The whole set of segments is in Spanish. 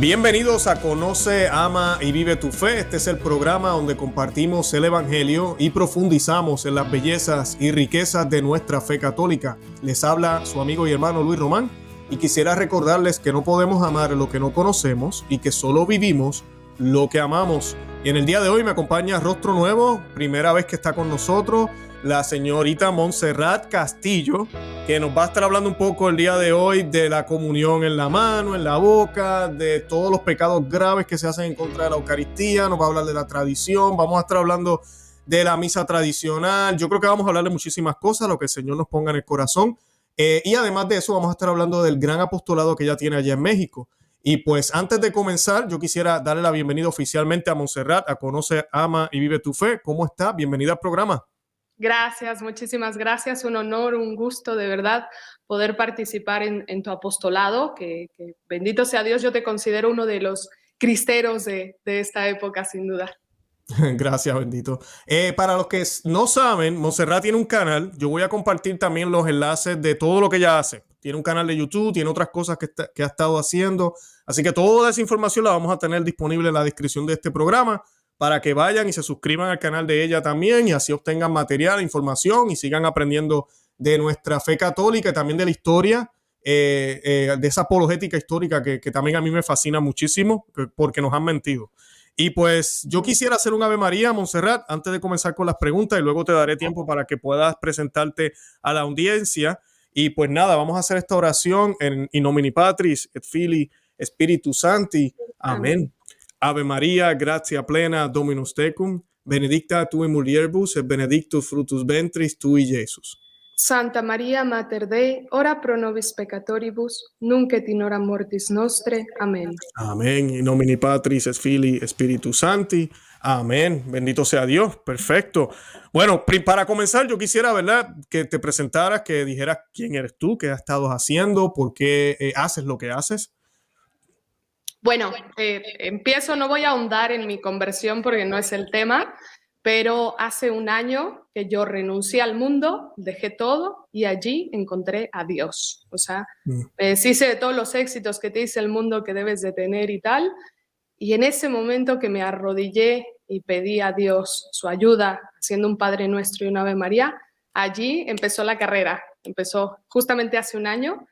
Bienvenidos a Conoce, Ama y Vive tu Fe. Este es el programa donde compartimos el Evangelio y profundizamos en las bellezas y riquezas de nuestra fe católica. Les habla su amigo y hermano Luis Román y quisiera recordarles que no podemos amar lo que no conocemos y que solo vivimos lo que amamos. Y en el día de hoy me acompaña Rostro Nuevo, primera vez que está con nosotros, la señorita Montserrat Castillo, que nos va a estar hablando un poco el día de hoy de la comunión en la mano, en la boca, de todos los pecados graves que se hacen en contra de la Eucaristía. Nos va a hablar de la tradición, vamos a estar hablando de la misa tradicional. Yo creo que vamos a hablar de muchísimas cosas, lo que el Señor nos ponga en el corazón. Y además de eso vamos a estar hablando del gran apostolado que ella tiene allá en México. Y pues antes de comenzar, yo quisiera darle la bienvenida oficialmente a Montserrat, a Conoce, Ama y Vive tu Fe. ¿Cómo está? Bienvenida al programa. Gracias, muchísimas gracias. Un honor, un gusto de verdad poder participar en tu apostolado, que bendito sea Dios, yo te considero uno de los cristeros de esta época, sin duda. Gracias, bendito. Para los que no saben, Montserrat tiene un canal. Yo voy a compartir también los enlaces de todo lo que ella hace. Tiene un canal de YouTube, tiene otras cosas que ha estado haciendo. Así que toda esa información la vamos a tener disponible en la descripción de este programa para que vayan y se suscriban al canal de ella también y así obtengan material, información y sigan aprendiendo de nuestra fe católica y también de la historia, de esa apologética histórica que también a mí me fascina muchísimo porque nos han mentido. Y pues yo quisiera hacer un Ave María, Montserrat, antes de comenzar con las preguntas y luego te daré tiempo para que puedas presentarte a la audiencia. Y pues nada, vamos a hacer esta oración in nomine Patris et Filii Spiritus Sancti. Amén. Ave María, gratia plena, Dominus tecum, benedicta tu in mulieribus et benedictus fructus ventris tui, Iesus. Santa María, Mater Dei, ora pro nobis peccatoribus, nunc et in hora mortis nostre. Amén. Amén. In nomine Patris et Filii Spiritus Sancti. Amén. Bendito sea Dios. Perfecto. Bueno, para comenzar, yo quisiera, ¿verdad?, que te presentaras, que dijeras quién eres tú, qué has estado haciendo, por qué haces lo que haces. Bueno, empiezo, no voy a ahondar en mi conversión porque no es el tema, pero hace un año que yo renuncié al mundo, dejé todo y allí encontré a Dios. O sea, sí sé de todos los éxitos que te dice el mundo que debes de tener y tal, y en ese momento que me arrodillé y pedí a Dios su ayuda, haciendo un Padre Nuestro y un Ave María, allí empezó la carrera. Empezó justamente hace un año.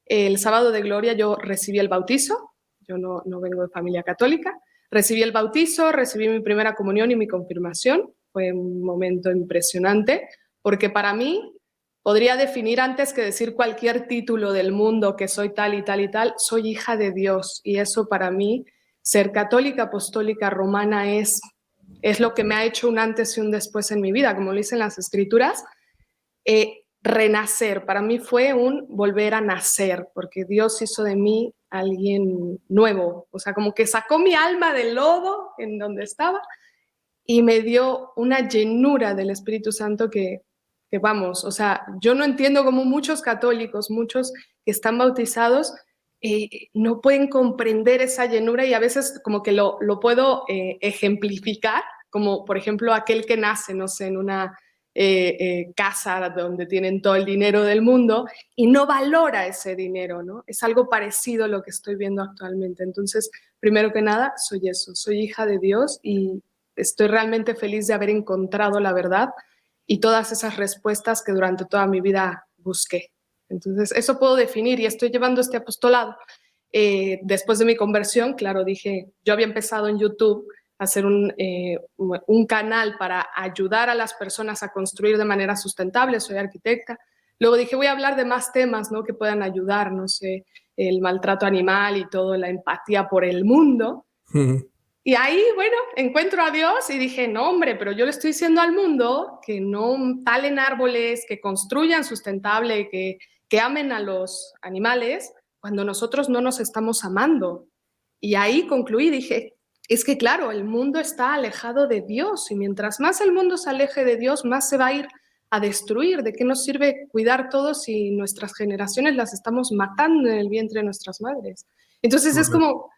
El sábado de Gloria yo recibí el bautizo. Yo no vengo de familia católica. Recibí el bautizo, recibí mi primera comunión y mi confirmación. Fue un momento impresionante porque para mí podría definir antes que decir cualquier título del mundo que soy tal y tal y tal, soy hija de Dios y eso para mí, ser católica, apostólica, romana es lo que me ha hecho un antes y un después en mi vida, como lo dicen las escrituras. Renacer, para mí fue un volver a nacer, porque Dios hizo de mí alguien nuevo, o sea, como que sacó mi alma del lodo en donde estaba y me dio una llenura del Espíritu Santo que vamos, o sea, yo no entiendo cómo muchos católicos, muchos que están bautizados, no pueden comprender esa llenura y a veces como que lo puedo ejemplificar, como por ejemplo aquel que nace, no sé, en una casa donde tienen todo el dinero del mundo y no valora ese dinero, ¿no? Es algo parecido a lo que estoy viendo actualmente. Entonces, primero que nada, soy eso, soy hija de Dios y estoy realmente feliz de haber encontrado la verdad y todas esas respuestas que durante toda mi vida busqué. Entonces, eso puedo definir y estoy llevando este apostolado. Después de mi conversión, claro, dije, yo había empezado en YouTube hacer un canal para ayudar a las personas a construir de manera sustentable, soy arquitecta. Luego dije, voy a hablar de más temas, ¿no?, que puedan ayudar, no sé, el maltrato animal y todo, la empatía por el mundo. Y ahí, bueno, encuentro a Dios y dije, no, hombre, pero yo le estoy diciendo al mundo que no talen árboles, que construyan sustentable, que amen a los animales, cuando nosotros no nos estamos amando. Y ahí concluí, dije, es que claro, el mundo está alejado de Dios y mientras más el mundo se aleje de Dios, más se va a ir a destruir. ¿De qué nos sirve cuidar todo si nuestras generaciones las estamos matando en el vientre de nuestras madres? Entonces es como,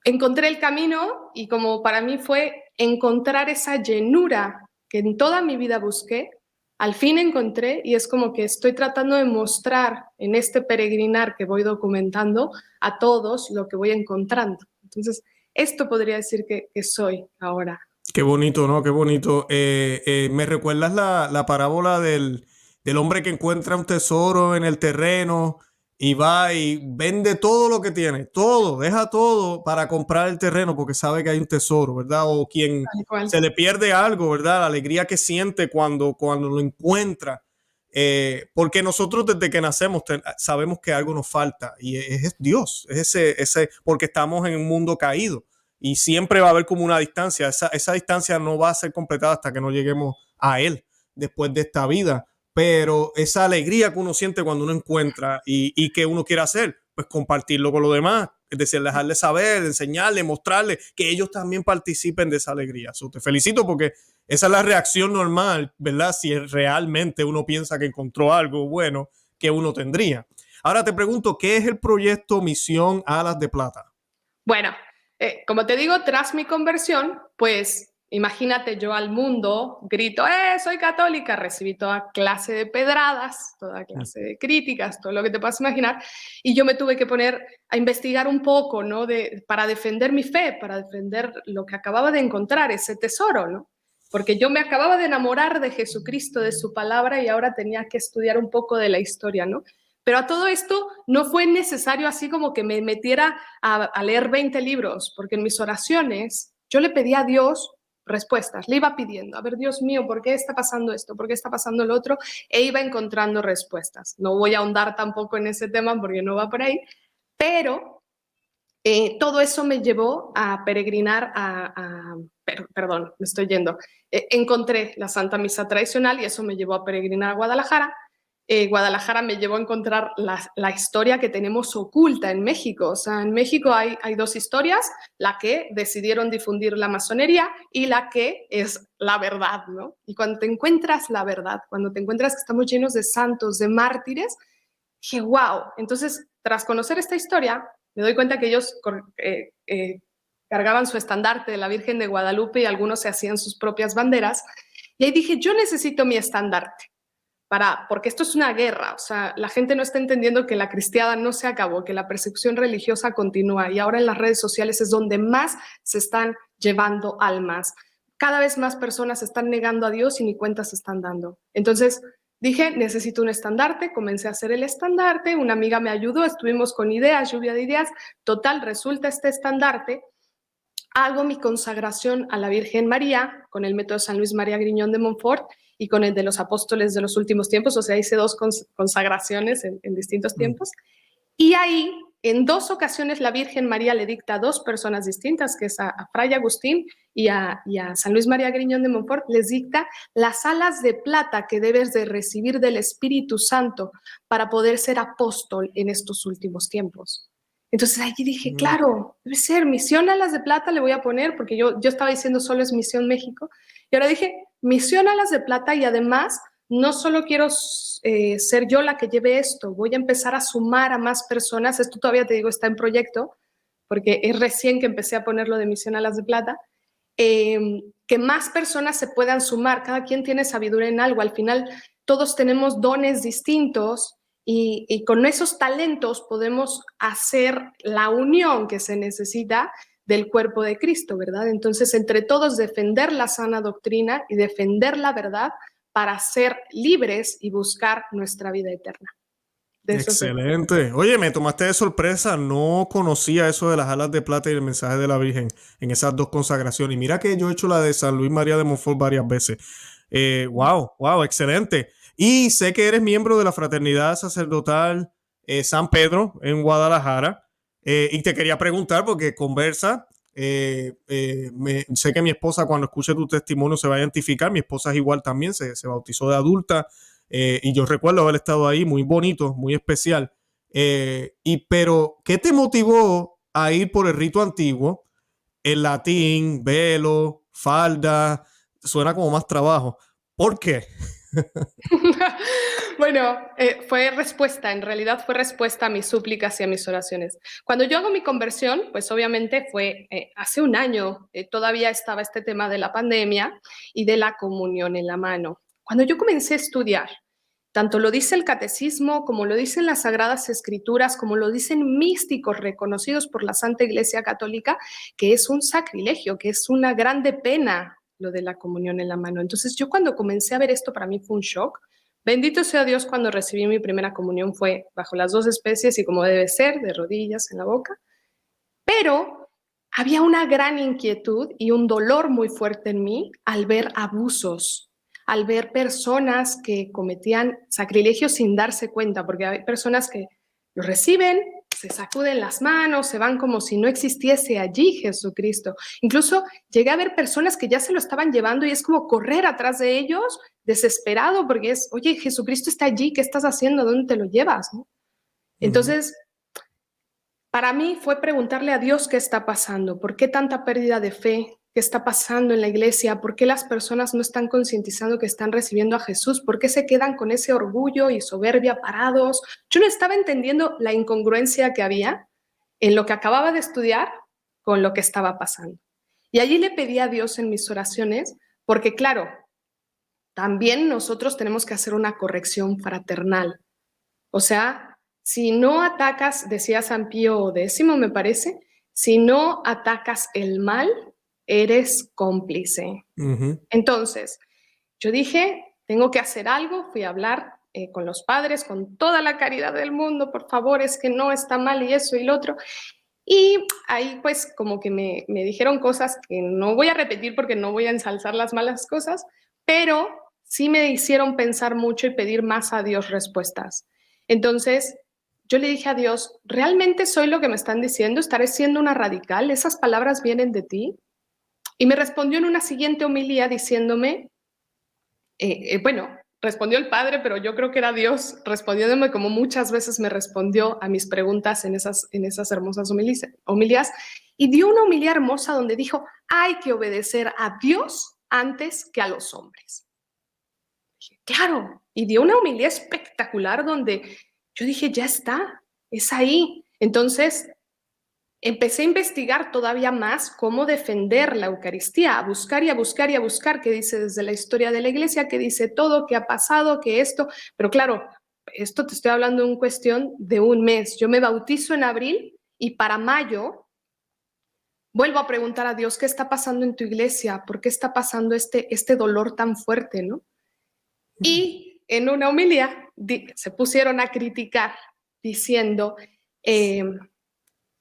encontré el camino y como para mí fue encontrar esa llenura que en toda mi vida busqué al fin encontré y es como que estoy tratando de mostrar en este peregrinar que voy documentando a todos lo que voy encontrando. Entonces, esto podría decir que soy ahora. Qué bonito, ¿no? Qué bonito. ¿Me recuerdas la parábola del hombre que encuentra un tesoro en el terreno y va y vende todo lo que tiene, todo, deja todo para comprar el terreno porque sabe que hay un tesoro, ¿verdad? O quien Tal cual. se le pierde algo, ¿verdad? La alegría que siente cuando lo encuentra. Porque nosotros desde que nacemos sabemos que algo nos falta y es Dios, es porque estamos en un mundo caído. Y siempre va a haber como una distancia. Esa distancia no va a ser completada hasta que no lleguemos a Él después de esta vida. Pero esa alegría que uno siente cuando uno encuentra y que uno quiere hacer, pues compartirlo con los demás. Es decir, dejarles saber, enseñarles, mostrarles que ellos también participen de esa alegría. So, te felicito porque esa es la reacción normal, ¿verdad? Si realmente uno piensa que encontró algo bueno que uno tendría. Ahora te pregunto, ¿qué es el proyecto Misión Alas de Plata? Bueno, como te digo, tras mi conversión, pues imagínate yo al mundo grito, soy católica, recibí toda clase de pedradas, toda clase de críticas, todo lo que te puedas imaginar, y yo me tuve que poner a investigar un poco, ¿no? Para defender mi fe, para defender lo que acababa de encontrar, ese tesoro, ¿no? Porque yo me acababa de enamorar de Jesucristo, de su palabra, y ahora tenía que estudiar un poco de la historia, ¿no? Pero a todo esto no fue necesario así como que me metiera a leer 20 libros, porque en mis oraciones yo le pedía a Dios respuestas, le iba pidiendo, a ver, Dios mío, ¿por qué está pasando esto? ¿Por qué está pasando lo otro? E iba encontrando respuestas. No voy a ahondar tampoco en ese tema porque no va por ahí, pero todo eso me llevó a peregrinar perdón, me estoy yendo. Encontré la Santa Misa tradicional y eso me llevó a peregrinar a Guadalajara. Guadalajara me llevó a encontrar la historia que tenemos oculta en México. O sea, en México hay dos historias, la que decidieron difundir la masonería y la que es la verdad, ¿no? Y cuando te encuentras la verdad, cuando te encuentras que estamos llenos de santos, de mártires, dije, wow. Entonces, tras conocer esta historia, me doy cuenta que ellos cargaban su estandarte de la Virgen de Guadalupe y algunos se hacían sus propias banderas. Y ahí dije, yo necesito mi estandarte. Porque esto es una guerra, o sea, la gente no está entendiendo que la cristiada no se acabó, que la persecución religiosa continúa y ahora en las redes sociales es donde más se están llevando almas. Cada vez más personas se están negando a Dios y ni cuenta se están dando. Entonces dije, necesito un estandarte, comencé a hacer el estandarte, una amiga me ayudó, estuvimos con ideas, lluvia de ideas, total, resulta este estandarte. Hago mi consagración a la Virgen María con el método San Luis María Griñón de Montfort y con el de los apóstoles de los últimos tiempos, o sea, hice dos consagraciones en distintos tiempos. Y ahí, en dos ocasiones, la Virgen María le dicta a dos personas distintas, que es a Fray Agustín y a San Luis María Griñón de Montfort, les dicta las alas de plata que debes de recibir del Espíritu Santo para poder ser apóstol en estos últimos tiempos. Entonces allí dije, claro, debe ser Misión Alas de Plata, le voy a poner, porque yo estaba diciendo solo es Misión México, y ahora dije, Misión Alas de Plata, y además no solo quiero ser yo la que lleve esto, voy a empezar a sumar a más personas, esto todavía te digo está en proyecto, porque es recién que empecé a ponerlo de Misión Alas de Plata, que más personas se puedan sumar, cada quien tiene sabiduría en algo, al final todos tenemos dones distintos, y con esos talentos podemos hacer la unión que se necesita del cuerpo de Cristo, ¿verdad? Entonces, entre todos defender la sana doctrina y defender la verdad para ser libres y buscar nuestra vida eterna. Excelente. Oye, me tomaste de sorpresa. No conocía eso de las alas de plata y el mensaje de la Virgen en esas dos consagraciones. Y mira que yo he hecho la de San Luis María de Montfort varias veces. Wow, excelente. Y sé que eres miembro de la Fraternidad Sacerdotal San Pedro en Guadalajara. Y te quería preguntar, porque conversa, sé que mi esposa cuando escuche tu testimonio se va a identificar. Mi esposa es igual también, se bautizó de adulta. Y yo recuerdo haber estado ahí, muy bonito, muy especial. Pero, ¿qué te motivó a ir por el rito antiguo? El latín, velo, falda, suena como más trabajo. ¿Por qué? Bueno, fue respuesta, en realidad fue respuesta a mis súplicas y a mis oraciones. Cuando yo hago mi conversión, pues obviamente fue hace un año, todavía estaba este tema de la pandemia y de la comunión en la mano. Cuando yo comencé a estudiar, tanto lo dice el catecismo, como lo dicen las Sagradas Escrituras, como lo dicen místicos reconocidos por la Santa Iglesia Católica, que es un sacrilegio, que es una grande pena lo de la comunión en la mano. Entonces yo cuando comencé a ver esto, para mí fue un shock. Bendito sea Dios, cuando recibí mi primera comunión fue bajo las 2 especies y como debe ser, de rodillas en la boca. Pero había una gran inquietud y un dolor muy fuerte en mí al ver abusos, al ver personas que cometían sacrilegios sin darse cuenta, porque hay personas que lo reciben, se sacuden las manos, se van como si no existiese allí Jesucristo. Incluso llegué a ver personas que ya se lo estaban llevando y es como correr atrás de ellos desesperado porque es, oye, Jesucristo está allí, ¿qué estás haciendo? ¿Dónde te lo llevas? ¿No? Entonces, para mí fue preguntarle a Dios qué está pasando, por qué tanta pérdida de fe, qué está pasando en la iglesia, por qué las personas no están concientizando que están recibiendo a Jesús, por qué se quedan con ese orgullo y soberbia parados. Yo no estaba entendiendo la incongruencia que había en lo que acababa de estudiar con lo que estaba pasando. Y allí le pedí a Dios en mis oraciones, porque claro, también nosotros tenemos que hacer una corrección fraternal. O sea, si no atacas, decía San Pío X, me parece, si no atacas el mal, eres cómplice. Entonces, yo dije, tengo que hacer algo, fui a hablar con los padres, con toda la caridad del mundo, por favor, es que no está mal y eso y lo otro. Y ahí pues como que me dijeron cosas que no voy a repetir porque no voy a ensalzar las malas cosas, pero sí me hicieron pensar mucho y pedir más a Dios respuestas. Entonces, yo le dije a Dios, ¿realmente soy lo que me están diciendo? ¿Estaré siendo una radical? ¿Esas palabras vienen de ti? Y me respondió en una siguiente homilía diciéndome, bueno, respondió el Padre, pero yo creo que era Dios respondiéndome como muchas veces me respondió a mis preguntas en esas hermosas homilías. Y dio una homilía hermosa donde dijo, hay que obedecer a Dios antes que a los hombres. Dije, claro, y dio una homilía espectacular donde yo dije, ya está, es ahí. Entonces, empecé a investigar todavía más cómo defender la Eucaristía, a buscar y a buscar y a buscar qué dice desde la historia de la Iglesia, qué dice todo, qué ha pasado, qué esto. Pero claro, esto te estoy hablando en cuestión de un mes. Yo me bautizo en abril y para mayo vuelvo a preguntar a Dios, ¿qué está pasando en tu iglesia? ¿Por qué está pasando este dolor tan fuerte, no? Y en una homilía se pusieron a criticar diciendo,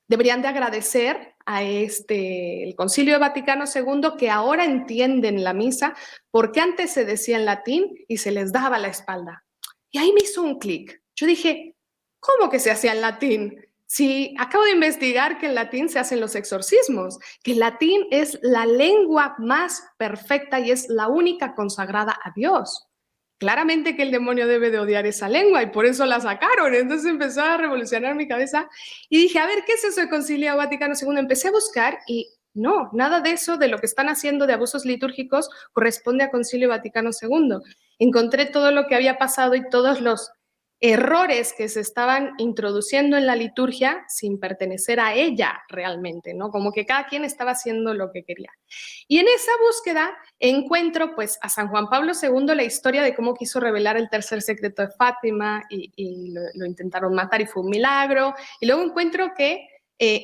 deberían de agradecer a el Concilio Vaticano II que ahora entienden la misa porque antes se decía en latín y se les daba la espalda. Y ahí me hizo un clic. Yo dije, ¿cómo que se hacía en latín? Si acabo de investigar que en latín se hacen los exorcismos, que el latín es la lengua más perfecta y es la única consagrada a Dios. Claramente que el demonio debe de odiar esa lengua y por eso la sacaron. Entonces empezó a revolucionar mi cabeza y dije, a ver, ¿qué es eso de Concilio Vaticano II? Empecé a buscar y no, nada de eso, de lo que están haciendo de abusos litúrgicos, corresponde a Concilio Vaticano II. Encontré todo lo que había pasado y todos los errores que se estaban introduciendo en la liturgia sin pertenecer a ella realmente, ¿no? Como que cada quien estaba haciendo lo que quería. Y en esa búsqueda encuentro pues a San Juan Pablo II la historia de cómo quiso revelar el tercer secreto de Fátima y lo intentaron matar y fue un milagro. Y luego encuentro que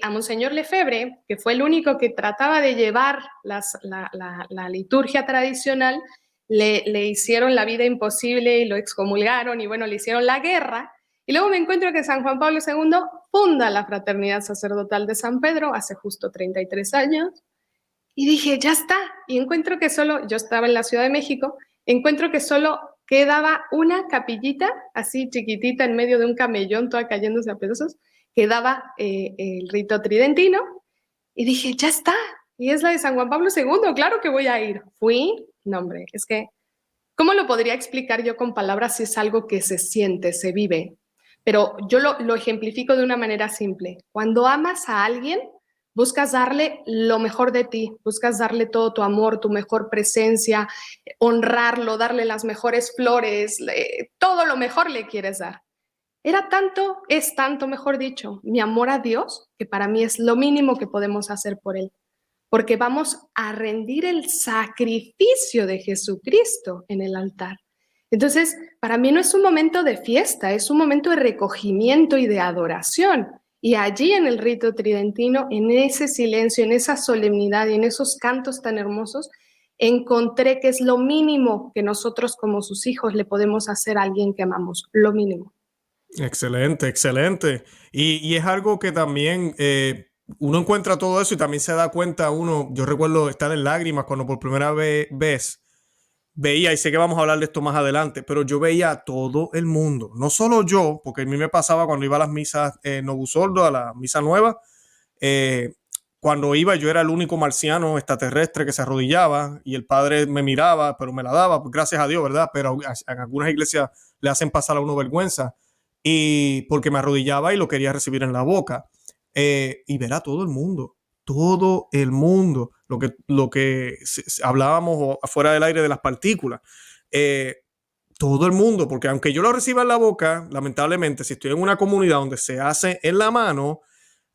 a Monseñor Lefebvre, que fue el único que trataba de llevar la liturgia tradicional, le hicieron la vida imposible y lo excomulgaron y bueno, le hicieron la guerra. Y luego me encuentro que San Juan Pablo II funda la Fraternidad Sacerdotal de San Pedro hace justo 33 años. Y dije, ya está. Y encuentro que solo, yo estaba en la Ciudad de México, encuentro que solo quedaba una capillita así chiquitita en medio de un camellón, toda cayéndose a pedazos, quedaba el rito tridentino. Y dije, ya está. Y es la de San Juan Pablo II, claro que voy a ir. Fui, no hombre, es que, ¿cómo lo podría explicar yo con palabras si es algo que se siente, se vive? Pero yo lo ejemplifico de una manera simple. Cuando amas a alguien, buscas darle lo mejor de ti, buscas darle todo tu amor, tu mejor presencia, honrarlo, darle las mejores flores, todo lo mejor le quieres dar. Es tanto, mejor dicho, mi amor a Dios, que para mí es lo mínimo que podemos hacer por Él. Porque vamos a rendir el sacrificio de Jesucristo en el altar. Entonces, para mí no es un momento de fiesta, es un momento de recogimiento y de adoración. Y allí en el rito tridentino, en ese silencio, en esa solemnidad y en esos cantos tan hermosos, encontré que es lo mínimo que nosotros como sus hijos le podemos hacer a alguien que amamos, lo mínimo. Excelente, excelente. Y es algo que también uno encuentra todo eso y también se da cuenta uno, yo recuerdo estar en lágrimas cuando por primera vez veía, y sé que vamos a hablar de esto más adelante, pero yo veía a todo el mundo, no solo yo, porque a mí me pasaba cuando iba a las misas Novusordo, a la misa nueva, eh, cuando iba yo era el único marciano extraterrestre que se arrodillaba y el padre me miraba, pero me la daba, pues, gracias a Dios, ¿verdad? Pero en algunas iglesias le hacen pasar a uno vergüenza y porque me arrodillaba y lo quería recibir en la boca. Y ver a todo el mundo, lo que hablábamos afuera del aire de las partículas. Todo el mundo, porque aunque yo lo reciba en la boca, lamentablemente, si estoy en una comunidad donde se hace en la mano,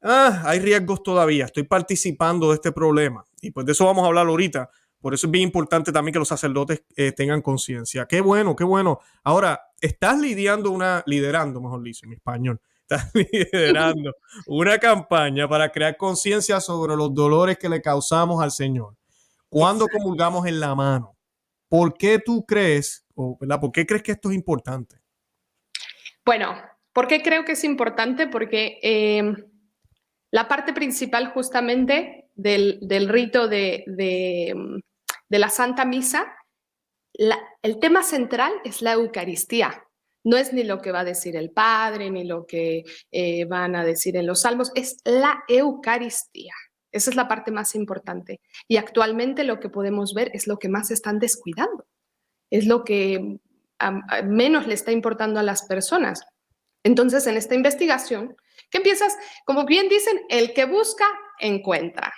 hay riesgos todavía. Estoy participando de este problema. Y pues de eso vamos a hablar ahorita. Por eso es bien importante también que los sacerdotes tengan conciencia. Qué bueno, qué bueno. Ahora, estás liderando, mejor dicho, en español. Estás liderando una campaña para crear conciencia sobre los dolores que le causamos al Señor. Cuando comulgamos en la mano, ¿por qué tú crees, ¿verdad? ¿Por qué crees que esto es importante? Bueno, ¿por qué creo que es importante? Porque la parte principal justamente del rito de la Santa Misa, el tema central es la Eucaristía. No es ni lo que va a decir el Padre, ni lo que van a decir en los salmos, es la Eucaristía. Esa es la parte más importante. Y actualmente lo que podemos ver es lo que más están descuidando. Es lo que menos le está importando a las personas. Entonces, en esta investigación, que empiezas, como bien dicen, el que busca, encuentra.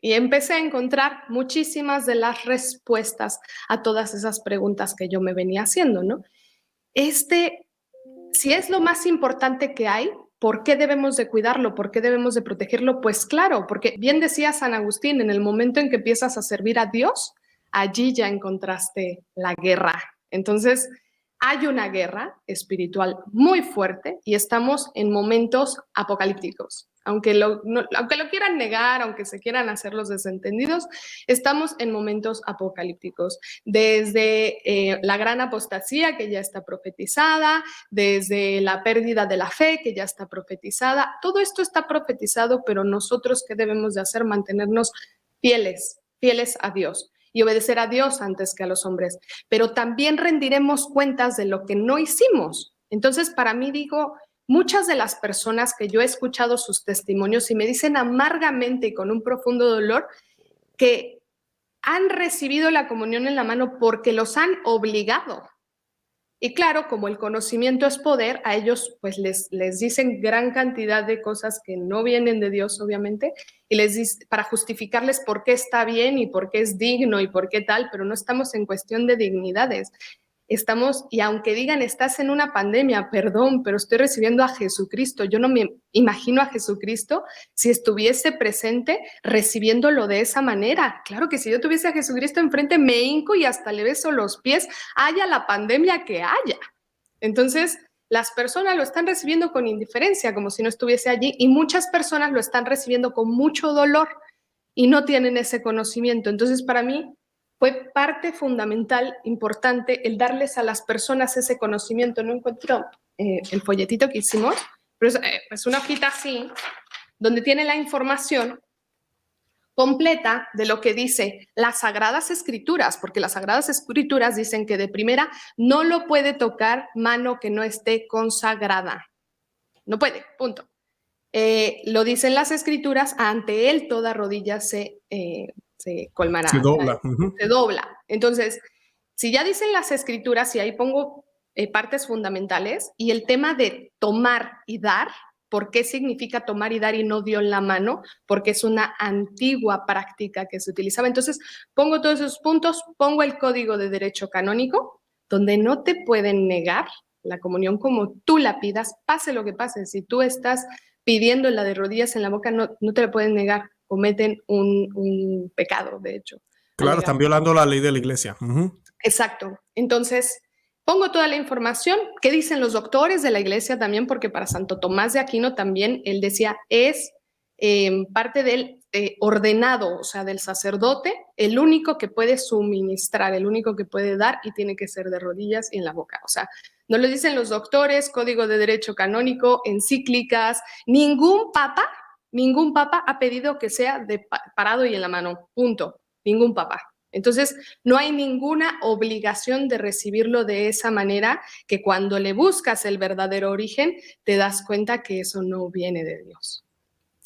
Y empecé a encontrar muchísimas de las respuestas a todas esas preguntas que yo me venía haciendo, ¿no? Si es lo más importante que hay, ¿por qué debemos de cuidarlo? ¿Por qué debemos de protegerlo? Pues claro, porque bien decía San Agustín, en el momento en que empiezas a servir a Dios, allí ya encontraste la guerra. Entonces, hay una guerra espiritual muy fuerte y estamos en momentos apocalípticos. Aunque lo quieran negar, aunque se quieran hacer los desentendidos, estamos en momentos apocalípticos. Desde la gran apostasía, que ya está profetizada, desde la pérdida de la fe, que ya está profetizada. Todo esto está profetizado, pero nosotros, ¿qué debemos de hacer? Mantenernos fieles a Dios y obedecer a Dios antes que a los hombres. Pero también rendiremos cuentas de lo que no hicimos. Entonces, para mí, digo, muchas de las personas que yo he escuchado sus testimonios y me dicen amargamente y con un profundo dolor que han recibido la comunión en la mano porque los han obligado. Y claro, como el conocimiento es poder, a ellos pues les dicen gran cantidad de cosas que no vienen de Dios, obviamente, y les dice, para justificarles por qué está bien y por qué es digno y por qué tal, pero no estamos en cuestión de dignidades. Estamos, y aunque digan, estás en una pandemia, perdón, pero estoy recibiendo a Jesucristo. Yo no me imagino a Jesucristo si estuviese presente recibiéndolo de esa manera. Claro que si yo tuviese a Jesucristo enfrente, me hinco y hasta le beso los pies, haya la pandemia que haya. Entonces, las personas lo están recibiendo con indiferencia, como si no estuviese allí, y muchas personas lo están recibiendo con mucho dolor y no tienen ese conocimiento. Entonces, para mí, fue parte fundamental, importante, el darles a las personas ese conocimiento. No encuentro el folletito que hicimos, pero es una hojita así, donde tiene la información completa de lo que dice las Sagradas Escrituras, porque las Sagradas Escrituras dicen que de primera no lo puede tocar mano que no esté consagrada. No puede, punto. Lo dicen las Escrituras, ante él toda rodilla se colmará. Se dobla. Se dobla. Entonces, si ya dicen las Escrituras, y ahí pongo partes fundamentales, y el tema de tomar y dar, ¿por qué significa tomar y dar y no dio en la mano? Porque es una antigua práctica que se utilizaba. Entonces, pongo todos esos puntos, pongo el Código de Derecho Canónico, donde no te pueden negar la comunión como tú la pidas, pase lo que pase. Si tú estás pidiendo la de rodillas en la boca, no te la pueden negar. Cometen un pecado, de hecho. Claro, están violando la ley de la iglesia. Exacto. Entonces, pongo toda la información. ¿Qué dicen los doctores de la iglesia también? Porque para Santo Tomás de Aquino también, él decía, es parte del ordenado, o sea, del sacerdote, el único que puede suministrar, el único que puede dar, y tiene que ser de rodillas y en la boca. O sea, no lo dicen los doctores, código de derecho canónico, encíclicas, ningún papa ha pedido que sea de parado y en la mano, punto, ningún papa. Entonces, no hay ninguna obligación de recibirlo de esa manera, que cuando le buscas el verdadero origen, te das cuenta que eso no viene de Dios.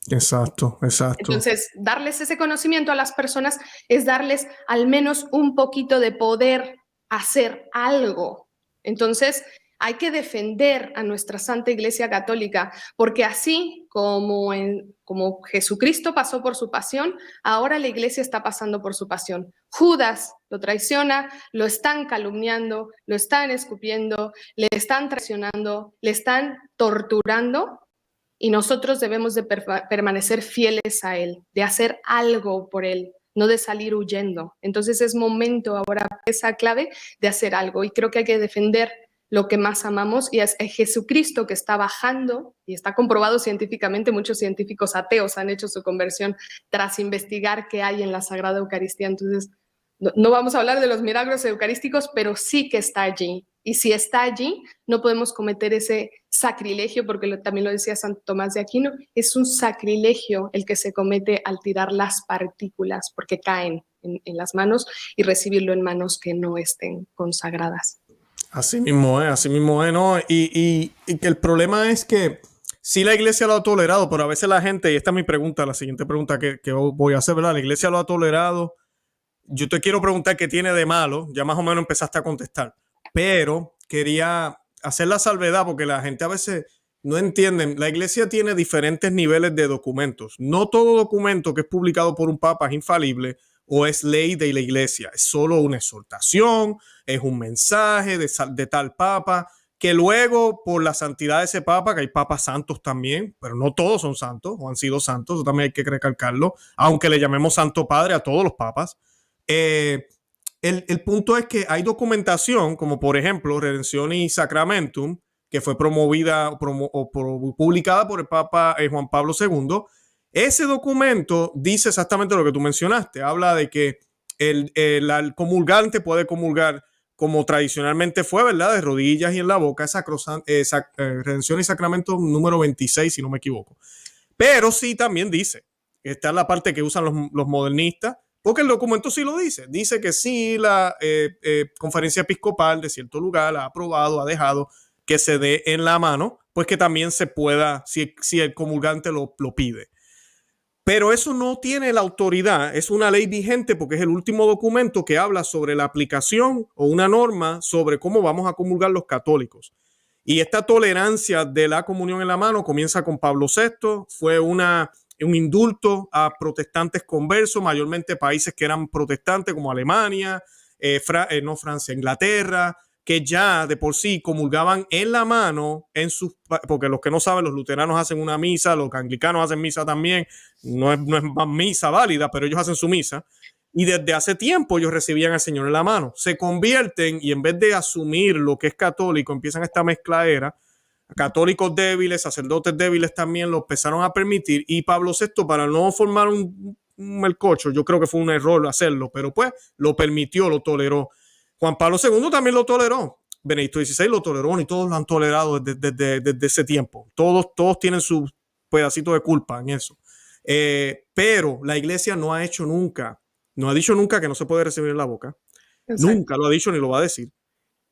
Exacto, exacto. Entonces, darles ese conocimiento a las personas es darles al menos un poquito de poder hacer algo. Entonces, hay que defender a nuestra Santa Iglesia Católica, porque así como Jesucristo pasó por su pasión, ahora la Iglesia está pasando por su pasión. Judas lo traiciona, lo están calumniando, lo están escupiendo, le están traicionando, le están torturando, y nosotros debemos de permanecer fieles a Él, de hacer algo por Él, no de salir huyendo. Entonces es momento ahora, esa clave, de hacer algo, y creo que hay que defender lo que más amamos, y es Jesucristo, que está bajando, y está comprobado científicamente. Muchos científicos ateos han hecho su conversión tras investigar qué hay en la Sagrada Eucaristía. Entonces, no vamos a hablar de los milagros eucarísticos, pero sí que está allí. Y si está allí, no podemos cometer ese sacrilegio, porque también lo decía Santo Tomás de Aquino, es un sacrilegio el que se comete al tirar las partículas, porque caen en las manos, y recibirlo en manos que no estén consagradas. Así mismo es, ¿no? Y que el problema es que sí, la iglesia lo ha tolerado, pero a veces la gente, y esta es mi pregunta, la siguiente pregunta que voy a hacer, ¿verdad? La iglesia lo ha tolerado. Yo te quiero preguntar qué tiene de malo, ya más o menos empezaste a contestar, pero quería hacer la salvedad porque la gente a veces no entiende. La iglesia tiene diferentes niveles de documentos. No todo documento que es publicado por un papa es infalible o es ley de la iglesia. Es solo una exhortación, es un mensaje de tal papa, que luego por la santidad de ese papa, que hay papas santos también, pero no todos son santos o han sido santos, eso también hay que recalcarlo, aunque le llamemos Santo Padre a todos los papas. El punto es que hay documentación, como por ejemplo Redemptionis Sacramentum, que fue promovida publicada por el Papa Juan Pablo II. Ese documento dice exactamente lo que tú mencionaste. Habla de que el comulgante puede comulgar como tradicionalmente fue, ¿verdad? De rodillas y en la boca. Redemptionis Sacramentum número 26, si no me equivoco. Pero sí también dice, esta es la parte que usan los modernistas, porque el documento sí lo dice. Dice que sí, la conferencia episcopal de cierto lugar ha aprobado, ha dejado que se dé en la mano, pues que también se pueda, si el comulgante lo pide. Pero eso no tiene la autoridad, es una ley vigente porque es el último documento que habla sobre la aplicación o una norma sobre cómo vamos a comulgar los católicos. Y esta tolerancia de la comunión en la mano comienza con Pablo VI, fue un indulto a protestantes conversos, mayormente países que eran protestantes como Alemania, Francia, Inglaterra, que ya de por sí comulgaban en la mano, porque los que no saben, los luteranos hacen una misa, los anglicanos hacen misa también, no es más misa válida, pero ellos hacen su misa, y desde hace tiempo ellos recibían al Señor en la mano. Se convierten y en vez de asumir lo que es católico, empiezan esta mezcladera. Católicos débiles, sacerdotes débiles también lo empezaron a permitir, y Pablo VI, para no formar un melcocho, yo creo que fue un error hacerlo, pero pues lo permitió, lo toleró. Juan Pablo II también lo toleró, Benedicto XVI lo toleró, y todos lo han tolerado desde ese tiempo. Todos tienen su pedacito de culpa en eso. Pero la iglesia no ha dicho nunca que no se puede recibir en la boca. Exacto. Nunca lo ha dicho ni lo va a decir.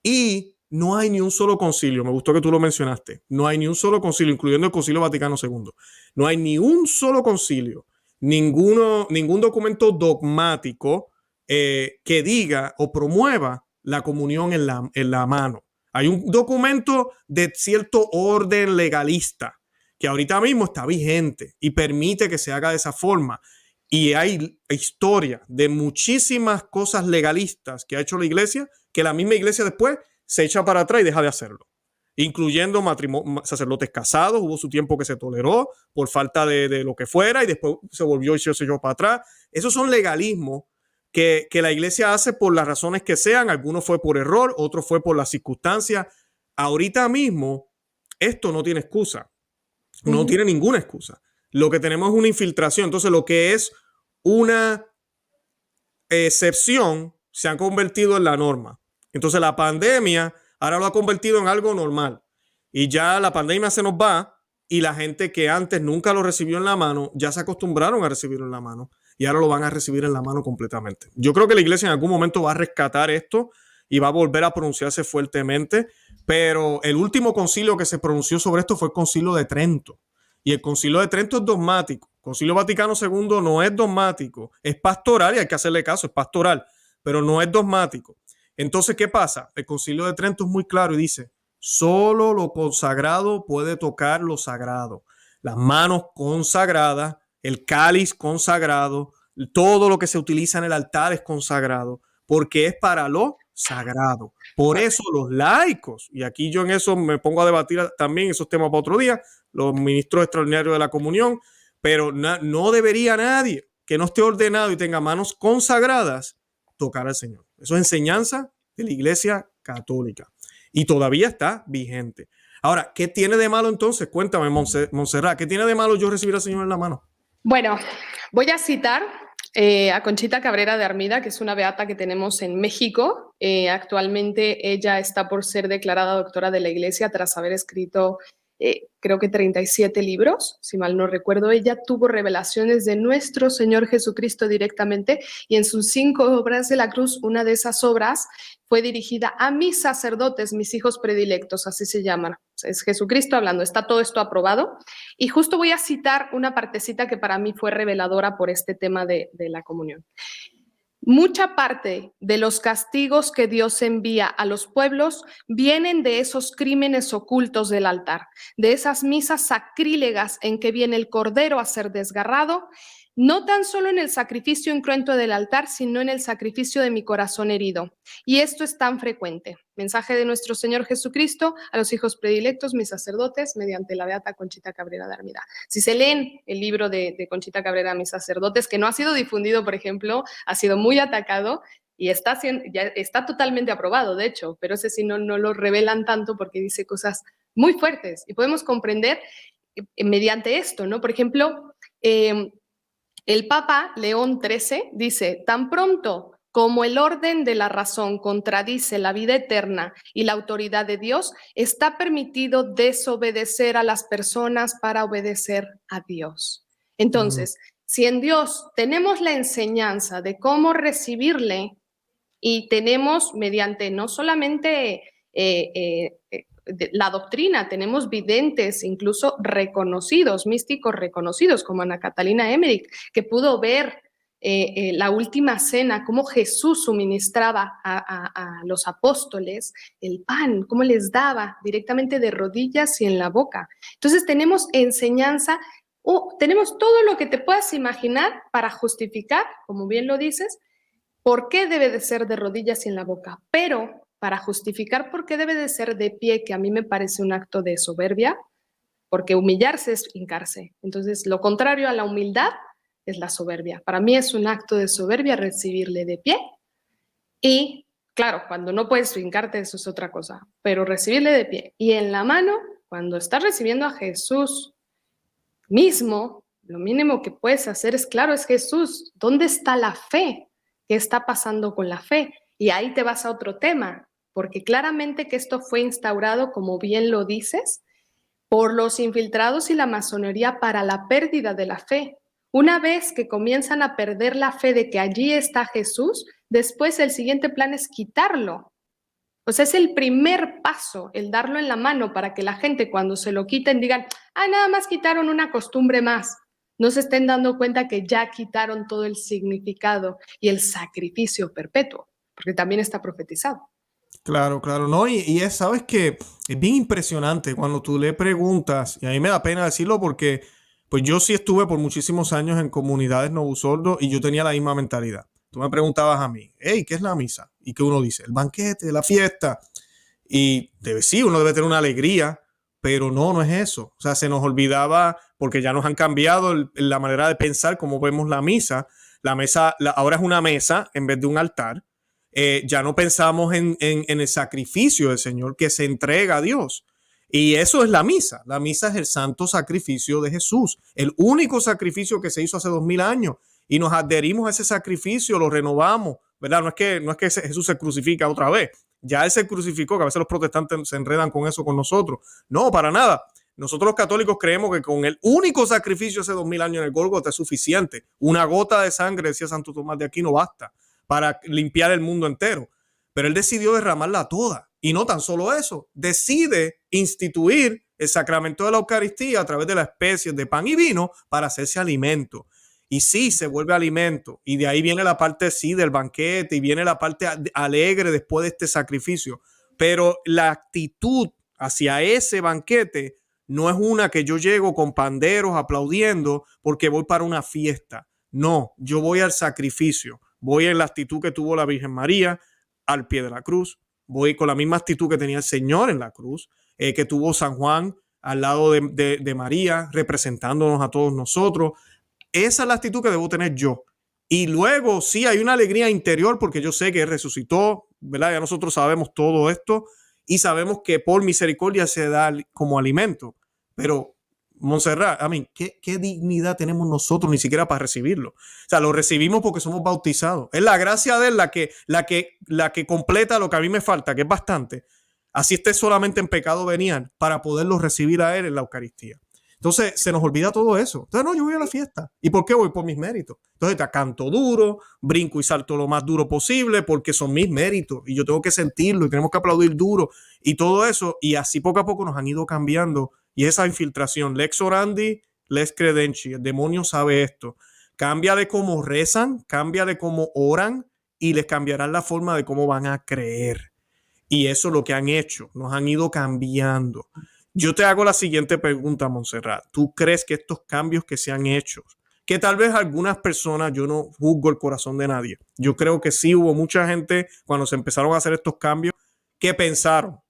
Y no hay ni un solo concilio, me gustó que tú lo mencionaste, no hay ni un solo concilio, incluyendo el Concilio Vaticano II, no hay ni un solo concilio, ningún documento dogmático que diga o promueva la comunión en la mano. Hay un documento de cierto orden legalista que ahorita mismo está vigente y permite que se haga de esa forma. Y hay historia de muchísimas cosas legalistas que ha hecho la iglesia, que la misma iglesia después se echa para atrás y deja de hacerlo, incluyendo sacerdotes casados. Hubo su tiempo que se toleró por falta de lo que fuera, y después se volvió y se echó para atrás. Esos son legalismos que la iglesia hace por las razones que sean. Algunos fue por error, otros fue por las circunstancias. Ahorita mismo, esto no tiene excusa. No tiene ninguna excusa. Lo que tenemos es una infiltración. Entonces, lo que es una excepción se ha convertido en la norma. Entonces, la pandemia ahora lo ha convertido en algo normal. Y ya la pandemia se nos va y la gente que antes nunca lo recibió en la mano, ya se acostumbraron a recibirlo en la mano y ahora lo van a recibir en la mano completamente. Yo creo que la iglesia en algún momento va a rescatar esto y va a volver a pronunciarse fuertemente, pero el último concilio que se pronunció sobre esto fue el Concilio de Trento. Y el Concilio de Trento es dogmático. El Concilio Vaticano II no es dogmático, es pastoral y hay que hacerle caso, es pastoral, pero no es dogmático. Entonces, ¿qué pasa? El Concilio de Trento es muy claro y dice, solo lo consagrado puede tocar lo sagrado. Las manos consagradas, el cáliz consagrado, todo lo que se utiliza en el altar es consagrado, porque es para lo sagrado. Por eso los laicos, y aquí yo en eso me pongo a debatir también esos temas para otro día, los ministros extraordinarios de la comunión, pero no debería nadie que no esté ordenado y tenga manos consagradas tocar al Señor. Eso es enseñanza de la Iglesia Católica y todavía está vigente. Ahora, ¿qué tiene de malo entonces? Cuéntame, Montserrat, ¿qué tiene de malo yo recibir al Señor en la mano? Bueno, voy a citar a Conchita Cabrera de Armida, que es una beata que tenemos en México. Actualmente ella está por ser declarada doctora de la Iglesia tras haber escrito creo que 37 libros, si mal no recuerdo. Ella tuvo revelaciones de nuestro Señor Jesucristo directamente y en sus 5 obras de la cruz, una de esas obras fue dirigida a mis sacerdotes, mis hijos predilectos, así se llaman. Es Jesucristo hablando, está todo esto aprobado. Y justo voy a citar una partecita que para mí fue reveladora por este tema de la comunión. Mucha parte de los castigos que Dios envía a los pueblos vienen de esos crímenes ocultos del altar, de esas misas sacrílegas en que viene el cordero a ser desgarrado, no tan solo en el sacrificio incruento del altar, sino en el sacrificio de mi corazón herido. Y esto es tan frecuente. Mensaje de nuestro Señor Jesucristo a los hijos predilectos, mis sacerdotes, mediante la beata Conchita Cabrera de Armida. Si se leen el libro de Conchita Cabrera, mis sacerdotes, que no ha sido difundido, por ejemplo, ha sido muy atacado y ya está totalmente aprobado, de hecho, pero ese sí no lo revelan tanto porque dice cosas muy fuertes y podemos comprender mediante esto, ¿no? Por ejemplo, el Papa León XIII dice, tan pronto como el orden de la razón contradice la vida eterna y la autoridad de Dios, está permitido desobedecer a las personas para obedecer a Dios. Entonces, si en Dios tenemos la enseñanza de cómo recibirle y tenemos mediante no solamente la doctrina, tenemos videntes, incluso reconocidos, místicos reconocidos, como Ana Catalina Emmerich, que pudo ver la última cena, cómo Jesús suministraba a los apóstoles el pan, cómo les daba directamente de rodillas y en la boca. Entonces tenemos enseñanza, tenemos todo lo que te puedas imaginar para justificar, como bien lo dices, por qué debe de ser de rodillas y en la boca, pero para justificar por qué debe de ser de pie, que a mí me parece un acto de soberbia, porque humillarse es hincarse. Entonces, lo contrario a la humildad es la soberbia. Para mí es un acto de soberbia recibirle de pie y, claro, cuando no puedes hincarte, eso es otra cosa, pero recibirle de pie. Y en la mano, cuando estás recibiendo a Jesús mismo, lo mínimo que puedes hacer es, claro, es Jesús. ¿Dónde está la fe? ¿Qué está pasando con la fe? Y ahí te vas a otro tema, porque claramente que esto fue instaurado, como bien lo dices, por los infiltrados y la masonería para la pérdida de la fe. Una vez que comienzan a perder la fe de que allí está Jesús, después el siguiente plan es quitarlo. O sea, es el primer paso, el darlo en la mano para que la gente cuando se lo quiten digan, nada más quitaron una costumbre más. No se estén dando cuenta que ya quitaron todo el significado y el sacrificio perpetuo, porque también está profetizado. Claro, claro, no, y sabes que es bien impresionante cuando tú le preguntas, y a mí me da pena decirlo porque pues yo sí estuve por muchísimos años en comunidades novusordos y yo tenía la misma mentalidad. Tú me preguntabas a mí, hey, ¿qué es la misa? ¿Y qué uno dice? El banquete, la fiesta. Y sí, uno debe tener una alegría, pero no es eso. O sea, se nos olvidaba, porque ya nos han cambiado la manera de pensar, cómo vemos la misa, La mesa ahora es una mesa en vez de un altar. Ya no pensamos en el sacrificio del Señor que se entrega a Dios. Y eso es la misa. La misa es el santo sacrificio de Jesús, el único sacrificio que se hizo hace 2000 años. Y nos adherimos a ese sacrificio, lo renovamos, ¿verdad? No es que Jesús se crucifica otra vez. Ya Él se crucificó, que a veces los protestantes se enredan con eso con nosotros. No, para nada. Nosotros los católicos creemos que con el único sacrificio hace 2000 años en el Gólgota es suficiente. Una gota de sangre, decía Santo Tomás de Aquino, basta para limpiar el mundo entero. Pero Él decidió derramarla toda. Y no tan solo eso, decide instituir el sacramento de la Eucaristía a través de las especies de pan y vino para hacerse alimento. Y sí, se vuelve alimento. Y de ahí viene la parte sí del banquete y viene la parte alegre después de este sacrificio. Pero la actitud hacia ese banquete no es una que yo llego con panderos aplaudiendo porque voy para una fiesta. No, yo voy al sacrificio. Voy en la actitud que tuvo la Virgen María al pie de la cruz. Voy con la misma actitud que tenía el Señor en la cruz, que tuvo San Juan al lado de María, representándonos a todos nosotros. Esa es la actitud que debo tener yo. Y luego sí hay una alegría interior porque yo sé que Él resucitó, ¿verdad? Ya nosotros sabemos todo esto y sabemos que por misericordia se da como alimento. Pero, Montserrat, ¿qué dignidad tenemos nosotros ni siquiera para recibirlo? O sea, lo recibimos porque somos bautizados. Es la gracia de Él la que completa lo que a mí me falta, que es bastante. Así esté solamente en pecado venial para poderlo recibir a Él en la Eucaristía. Entonces se nos olvida todo eso. Entonces no, yo voy a la fiesta. ¿Y por qué voy? Por mis méritos. Entonces te canto duro, brinco y salto lo más duro posible porque son mis méritos y yo tengo que sentirlo y tenemos que aplaudir duro y todo eso. Y así poco a poco nos han ido cambiando. Y esa infiltración, lex orandi, lex credentia, el demonio sabe esto. Cambia de cómo rezan, cambia de cómo oran y les cambiarán la forma de cómo van a creer. Y eso es lo que han hecho, nos han ido cambiando. Yo te hago la siguiente pregunta, Montserrat. ¿Tú crees que estos cambios que se han hecho, que tal vez algunas personas, yo no juzgo el corazón de nadie, yo creo que sí hubo mucha gente cuando se empezaron a hacer estos cambios que pensaron,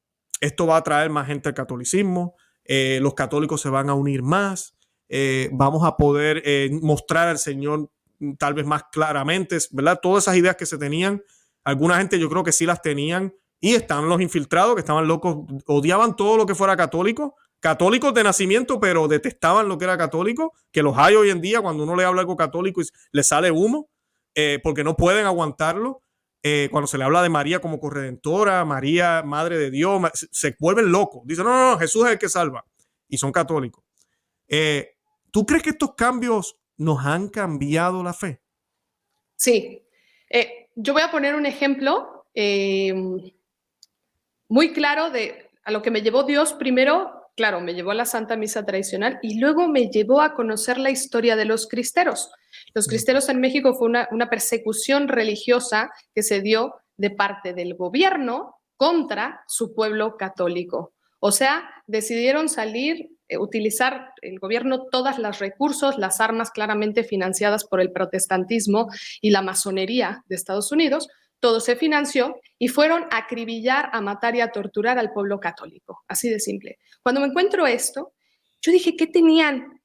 esto va a traer más gente al catolicismo, los católicos se van a unir más, vamos a poder mostrar al Señor tal vez más claramente, ¿verdad? Todas esas ideas que se tenían, alguna gente yo creo que sí las tenían. Y están los infiltrados que estaban locos, odiaban todo lo que fuera católico, católicos de nacimiento, pero detestaban lo que era católico, que los hay hoy en día cuando uno le habla algo católico y le sale humo, porque no pueden aguantarlo. Cuando se le habla de María como corredentora, María, madre de Dios, se vuelven locos. Dicen, no, Jesús es el que salva. Y son católicos. ¿Tú crees que estos cambios nos han cambiado la fe? Sí. Yo voy a poner un ejemplo muy claro de a lo que me llevó Dios. Primero, claro, me llevó a la Santa Misa tradicional y luego me llevó a conocer la historia de los cristeros. Los cristeros en México fue una persecución religiosa que se dio de parte del gobierno contra su pueblo católico. O sea, decidieron salir, utilizar el gobierno todos los recursos, las armas claramente financiadas por el protestantismo y la masonería de Estados Unidos. Todo se financió y fueron a acribillar, a matar y a torturar al pueblo católico. Así de simple. Cuando me encuentro esto, yo dije, ¿qué tenían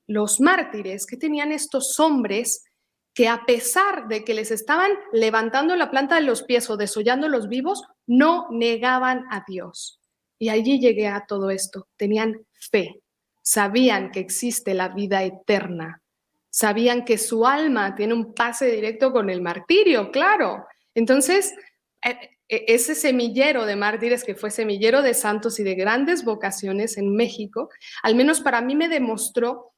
los mártires? ¿Qué tenían estos hombres que a pesar de que les estaban levantando la planta de los pies o desollando los vivos, no negaban a Dios? Y allí llegué a todo esto. Tenían fe. Sabían que existe la vida eterna. Sabían que su alma tiene un pase directo con el martirio, claro. Entonces, ese semillero de mártires que fue semillero de santos y de grandes vocaciones en México, al menos para mí me demostró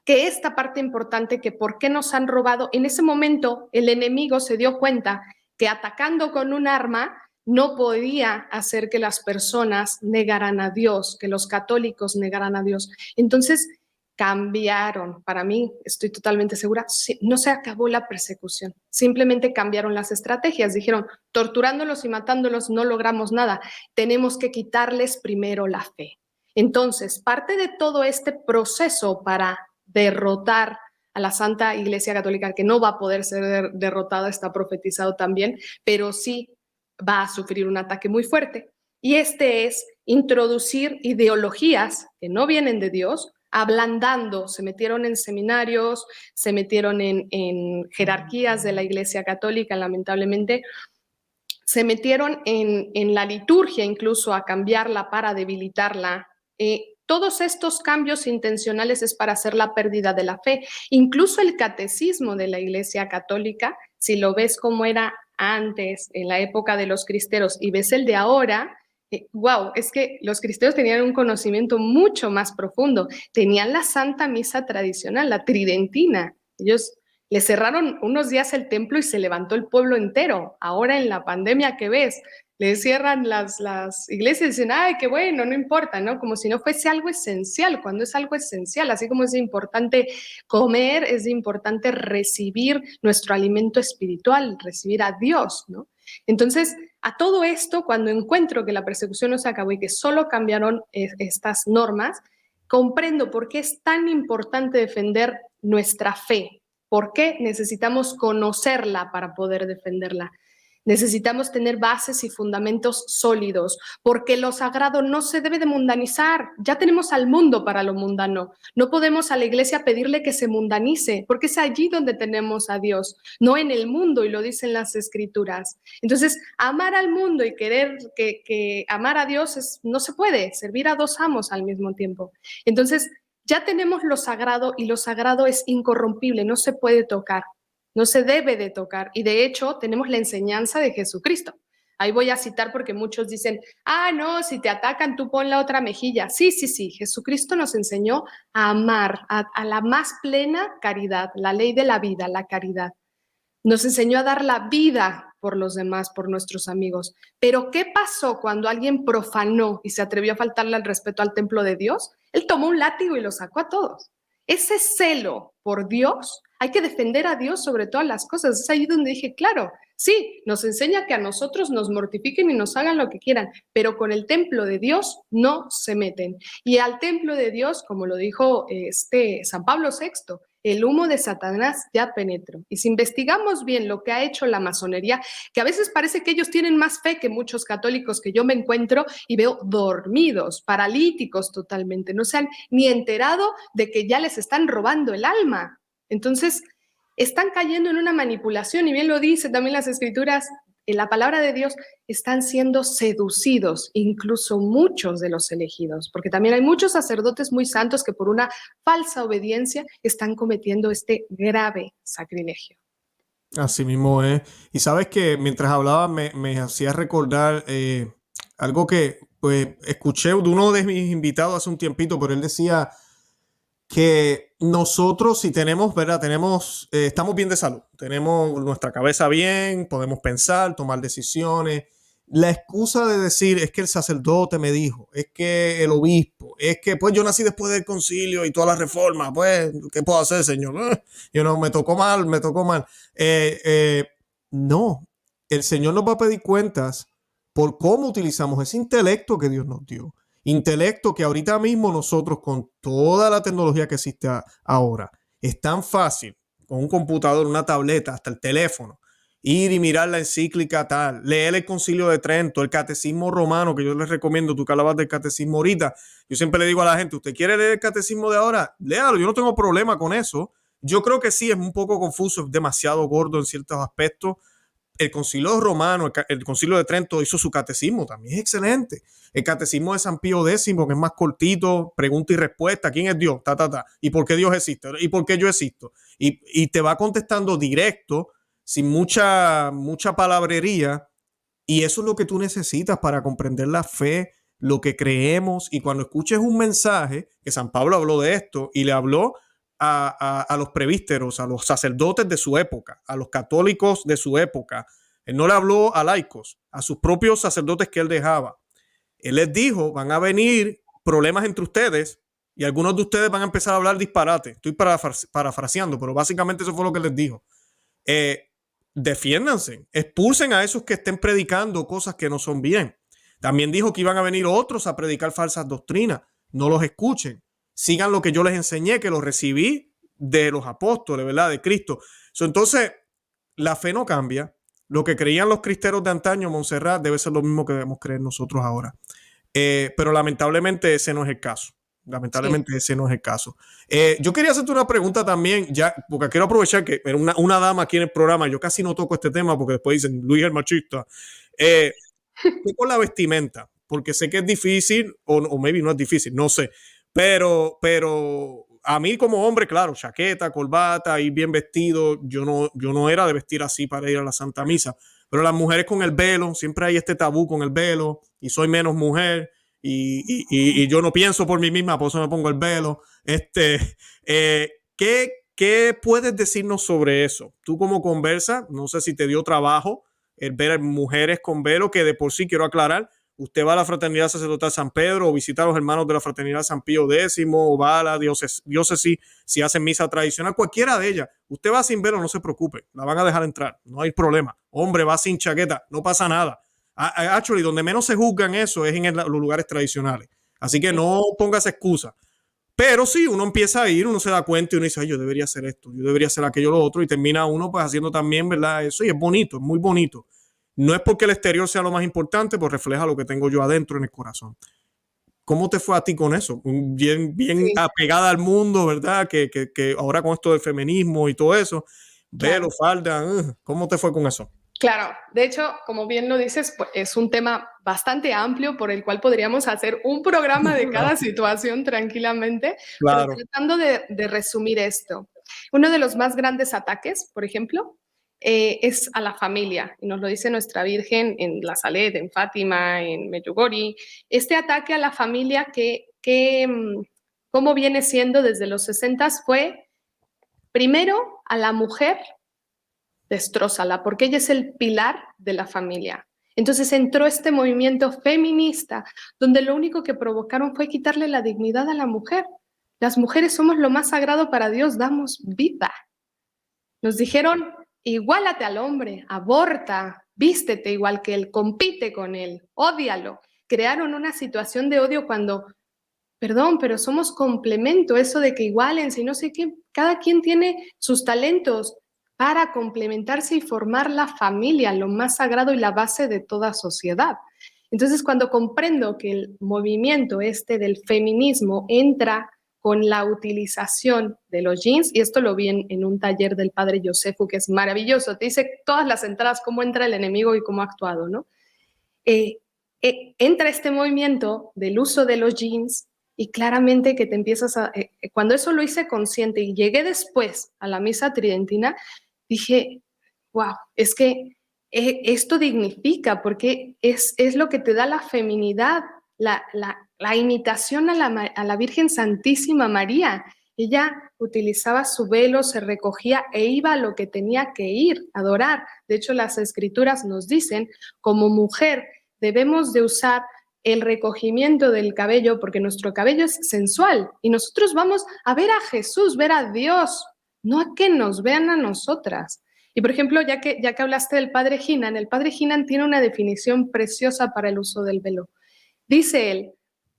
que esta parte importante, que por qué nos han robado, en ese momento el enemigo se dio cuenta que atacando con un arma no podía hacer que las personas negaran a Dios, que los católicos negaran a Dios. Entonces, cambiaron. Para mí, estoy totalmente segura, no se acabó la persecución, simplemente cambiaron las estrategias. Dijeron, torturándolos y matándolos no logramos nada, tenemos que quitarles primero la fe. Entonces, parte de todo este proceso para derrotar a la Santa Iglesia Católica, que no va a poder ser derrotada, está profetizado también, pero sí va a sufrir un ataque muy fuerte. Y este es introducir ideologías que no vienen de Dios, ablandando, se metieron en seminarios, se metieron en jerarquías de la Iglesia Católica, lamentablemente, se metieron en la liturgia incluso a cambiarla para debilitarla. Todos estos cambios intencionales es para hacer la pérdida de la fe. Incluso el catecismo de la Iglesia Católica, si lo ves como era antes, en la época de los cristeros, y ves el de ahora, wow, es que los cristeros tenían un conocimiento mucho más profundo. Tenían la Santa Misa tradicional, la tridentina. Ellos le cerraron unos días el templo y se levantó el pueblo entero. Ahora en la pandemia, ¿qué ves? Le cierran las iglesias y dicen, ay, qué bueno, no importa, ¿no? Como si no fuese algo esencial, cuando es algo esencial. Así como es importante comer, es importante recibir nuestro alimento espiritual, recibir a Dios, ¿no? Entonces, a todo esto, cuando encuentro que la persecución no se acabó y que solo cambiaron estas normas, comprendo por qué es tan importante defender nuestra fe. ¿Por qué necesitamos conocerla para poder defenderla? Necesitamos tener bases y fundamentos sólidos, porque lo sagrado no se debe de mundanizar. Ya tenemos al mundo para lo mundano. No podemos a la iglesia pedirle que se mundanice, porque es allí donde tenemos a Dios, no en el mundo, y lo dicen las escrituras. Entonces, amar al mundo y querer que amar a Dios no se puede, servir a dos amos al mismo tiempo. Entonces, ya tenemos lo sagrado y lo sagrado es incorrompible, no se puede tocar. No se debe de tocar. Y de hecho, tenemos la enseñanza de Jesucristo. Ahí voy a citar porque muchos dicen, no, si te atacan, tú pon la otra mejilla. Sí, sí, sí. Jesucristo nos enseñó a amar, a la más plena caridad, la ley de la vida, la caridad. Nos enseñó a dar la vida por los demás, por nuestros amigos. Pero ¿qué pasó cuando alguien profanó y se atrevió a faltarle al respeto al templo de Dios? Él tomó un látigo y lo sacó a todos. Ese celo por Dios, hay que defender a Dios sobre todas las cosas. Es ahí donde dije, claro, sí, nos enseña que a nosotros nos mortifiquen y nos hagan lo que quieran, pero con el templo de Dios no se meten. Y al templo de Dios, como lo dijo San Pablo VI, el humo de Satanás ya penetró. Y si investigamos bien lo que ha hecho la masonería, que a veces parece que ellos tienen más fe que muchos católicos que yo me encuentro y veo dormidos, paralíticos totalmente, no se han ni enterado de que ya les están robando el alma. Entonces, están cayendo en una manipulación, y bien lo dice también las escrituras, en la palabra de Dios, están siendo seducidos, incluso muchos de los elegidos, porque también hay muchos sacerdotes muy santos que por una falsa obediencia están cometiendo este grave sacrilegio. Así mismo es. Y sabes que mientras hablaba me hacía recordar algo que pues escuché de uno de mis invitados hace un tiempito, pero él decía que nosotros, si tenemos, ¿verdad? Estamos bien de salud, tenemos nuestra cabeza bien, podemos pensar, tomar decisiones. La excusa de decir es que el sacerdote me dijo, es que el obispo, es que pues yo nací después del concilio y todas las reformas, pues, ¿qué puedo hacer, señor? Me tocó mal. No, el Señor nos va a pedir cuentas por cómo utilizamos ese intelecto que Dios nos dio. Intelecto que ahorita mismo nosotros, con toda la tecnología que existe ahora, es tan fácil, con un computador, una tableta, hasta el teléfono, ir y mirar la encíclica tal, leer el Concilio de Trento, el Catecismo Romano, que yo les recomiendo. Tú que hablabas del Catecismo ahorita, yo siempre le digo a la gente, ¿usted quiere leer el Catecismo de ahora? Léalo, yo no tengo problema con eso. Yo creo que sí, es un poco confuso, es demasiado gordo en ciertos aspectos. El Concilio Romano, el Concilio de Trento hizo su catecismo, también es excelente. El catecismo de San Pío X, que es más cortito, pregunta y respuesta, ¿quién es Dios? ¿Y por qué Dios existe? ¿Y por qué yo existo? Y te va contestando directo, sin mucha palabrería, y eso es lo que tú necesitas para comprender la fe, lo que creemos. Y cuando escuches un mensaje, que San Pablo habló de esto, y le habló a los presbíteros, a los sacerdotes de su época, a los católicos de su época. Él no le habló a laicos, a sus propios sacerdotes que él dejaba. Él les dijo, van a venir problemas entre ustedes y algunos de ustedes van a empezar a hablar disparate. Estoy parafraseando, pero básicamente eso fue lo que les dijo. Defiéndanse, expulsen a esos que estén predicando cosas que no son bien. También dijo que iban a venir otros a predicar falsas doctrinas. No los escuchen. Sigan lo que yo les enseñé, que lo recibí de los apóstoles, ¿verdad? De Cristo. Entonces, la fe no cambia. Lo que creían los cristeros de antaño, Montserrat, debe ser lo mismo que debemos creer nosotros ahora. Pero lamentablemente ese no es el caso. Lamentablemente ese no es el caso. Yo quería hacerte una pregunta también, ya, porque quiero aprovechar que una dama aquí en el programa, yo casi no toco este tema porque después dicen, Luis el machista. ¿Qué con la vestimenta? Porque sé que es difícil, o maybe no es difícil, no sé. Pero a mí como hombre, claro, chaqueta, corbata, ir bien vestido, yo no era de vestir así para ir a la Santa Misa. Pero las mujeres con el velo, siempre hay este tabú con el velo, y soy menos mujer, y yo no pienso por mí misma, por eso me pongo el velo. ¿Qué puedes decirnos sobre eso? Tú como conversa, no sé si te dio trabajo el ver a mujeres con velo, que de por sí quiero aclarar, usted va a la Fraternidad Sacerdotal San Pedro o visita a los hermanos de la Fraternidad San Pío X o va a la diócesis si hacen misa tradicional, cualquiera de ellas. Usted va sin velo, no se preocupe, la van a dejar entrar, no hay problema. Hombre, va sin chaqueta, no pasa nada. Actually, donde menos se juzgan eso es en los lugares tradicionales. Así que no pongas excusa. Pero sí, uno empieza a ir, uno se da cuenta y uno dice, ay, yo debería hacer esto, yo debería hacer aquello, lo otro, y termina uno pues haciendo también, ¿verdad? Eso, y es bonito, es muy bonito. No es porque el exterior sea lo más importante, pues refleja lo que tengo yo adentro en el corazón. ¿Cómo te fue a ti con eso? Bien sí. Apegada al mundo, ¿verdad? Que ahora con esto del feminismo y todo eso, claro. Velo, falda, ¿cómo te fue con eso? Claro, de hecho, como bien lo dices, pues, es un tema bastante amplio por el cual podríamos hacer un programa de cada situación tranquilamente, claro. Pero tratando de resumir esto. Uno de los más grandes ataques, por ejemplo, es a la familia, y nos lo dice nuestra Virgen en La Salet, en Fátima, en Medjugorje. Este ataque a la familia ¿cómo viene siendo desde los 60s? Fue primero a la mujer, destrózala, porque ella es el pilar de la familia. Entonces entró este movimiento feminista, donde lo único que provocaron fue quitarle la dignidad a la mujer. Las mujeres somos lo más sagrado para Dios, damos vida. Nos dijeron, iguálate al hombre, aborta, vístete igual que él, compite con él, ódialo. Crearon una situación de odio cuando, perdón, pero somos complemento, eso de que igualense y no sé qué, cada quien tiene sus talentos para complementarse y formar la familia, lo más sagrado y la base de toda sociedad. Entonces, cuando comprendo que el movimiento este del feminismo entra con la utilización de los jeans, y esto lo vi en un taller del padre Yosefu, que es maravilloso, te dice todas las entradas, cómo entra el enemigo y cómo ha actuado, ¿no? Entra este movimiento del uso de los jeans y claramente que te empiezas a... cuando eso lo hice consciente y llegué después a la misa tridentina, dije, wow, es que esto dignifica porque es lo que te da la feminidad, la imitación a la Virgen Santísima María. Ella utilizaba su velo, se recogía e iba a lo que tenía que ir, a adorar. De hecho, las escrituras nos dicen, como mujer debemos de usar el recogimiento del cabello porque nuestro cabello es sensual y nosotros vamos a ver a Jesús, ver a Dios, no a que nos vean a nosotras. Y por ejemplo, ya que hablaste del padre Hinan, el padre Hinan tiene una definición preciosa para el uso del velo. Dice él,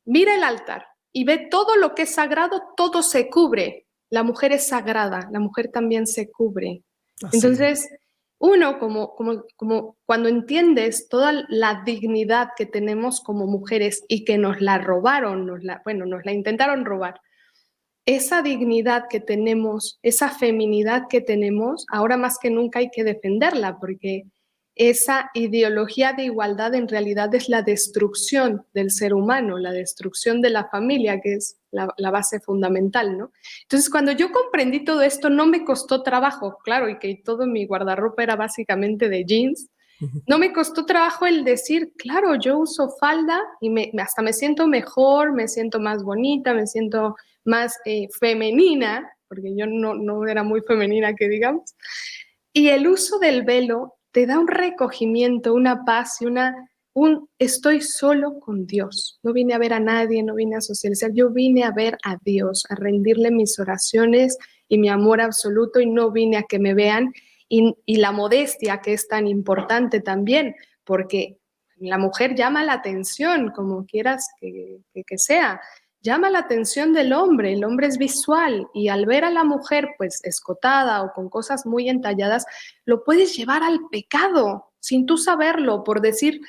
mira el altar y ve todo lo que es sagrado, todo se cubre. La mujer es sagrada, la mujer también se cubre. Así. Entonces, uno, como cuando entiendes toda la dignidad que tenemos como mujeres y que nos la robaron, nos la intentaron robar, esa dignidad que tenemos, esa feminidad que tenemos, ahora más que nunca hay que defenderla, porque esa ideología de igualdad en realidad es la destrucción del ser humano, la destrucción de la familia, que es la base fundamental, ¿no? Entonces, cuando yo comprendí todo esto, no me costó trabajo, claro, y que todo mi guardarropa era básicamente de jeans, no me costó trabajo el decir, claro, yo uso falda y hasta me siento mejor, me siento más bonita, me siento más femenina, porque yo no era muy femenina, que digamos, y el uso del velo te da un recogimiento, una paz y un estoy solo con Dios. No vine a ver a nadie, no vine a socializar, yo vine a ver a Dios, a rendirle mis oraciones y mi amor absoluto y no vine a que me vean y la modestia que es tan importante también, porque la mujer llama la atención, como quieras que sea, llama la atención del hombre, el hombre es visual y al ver a la mujer pues escotada o con cosas muy entalladas, lo puedes llevar al pecado sin tú saberlo por decir,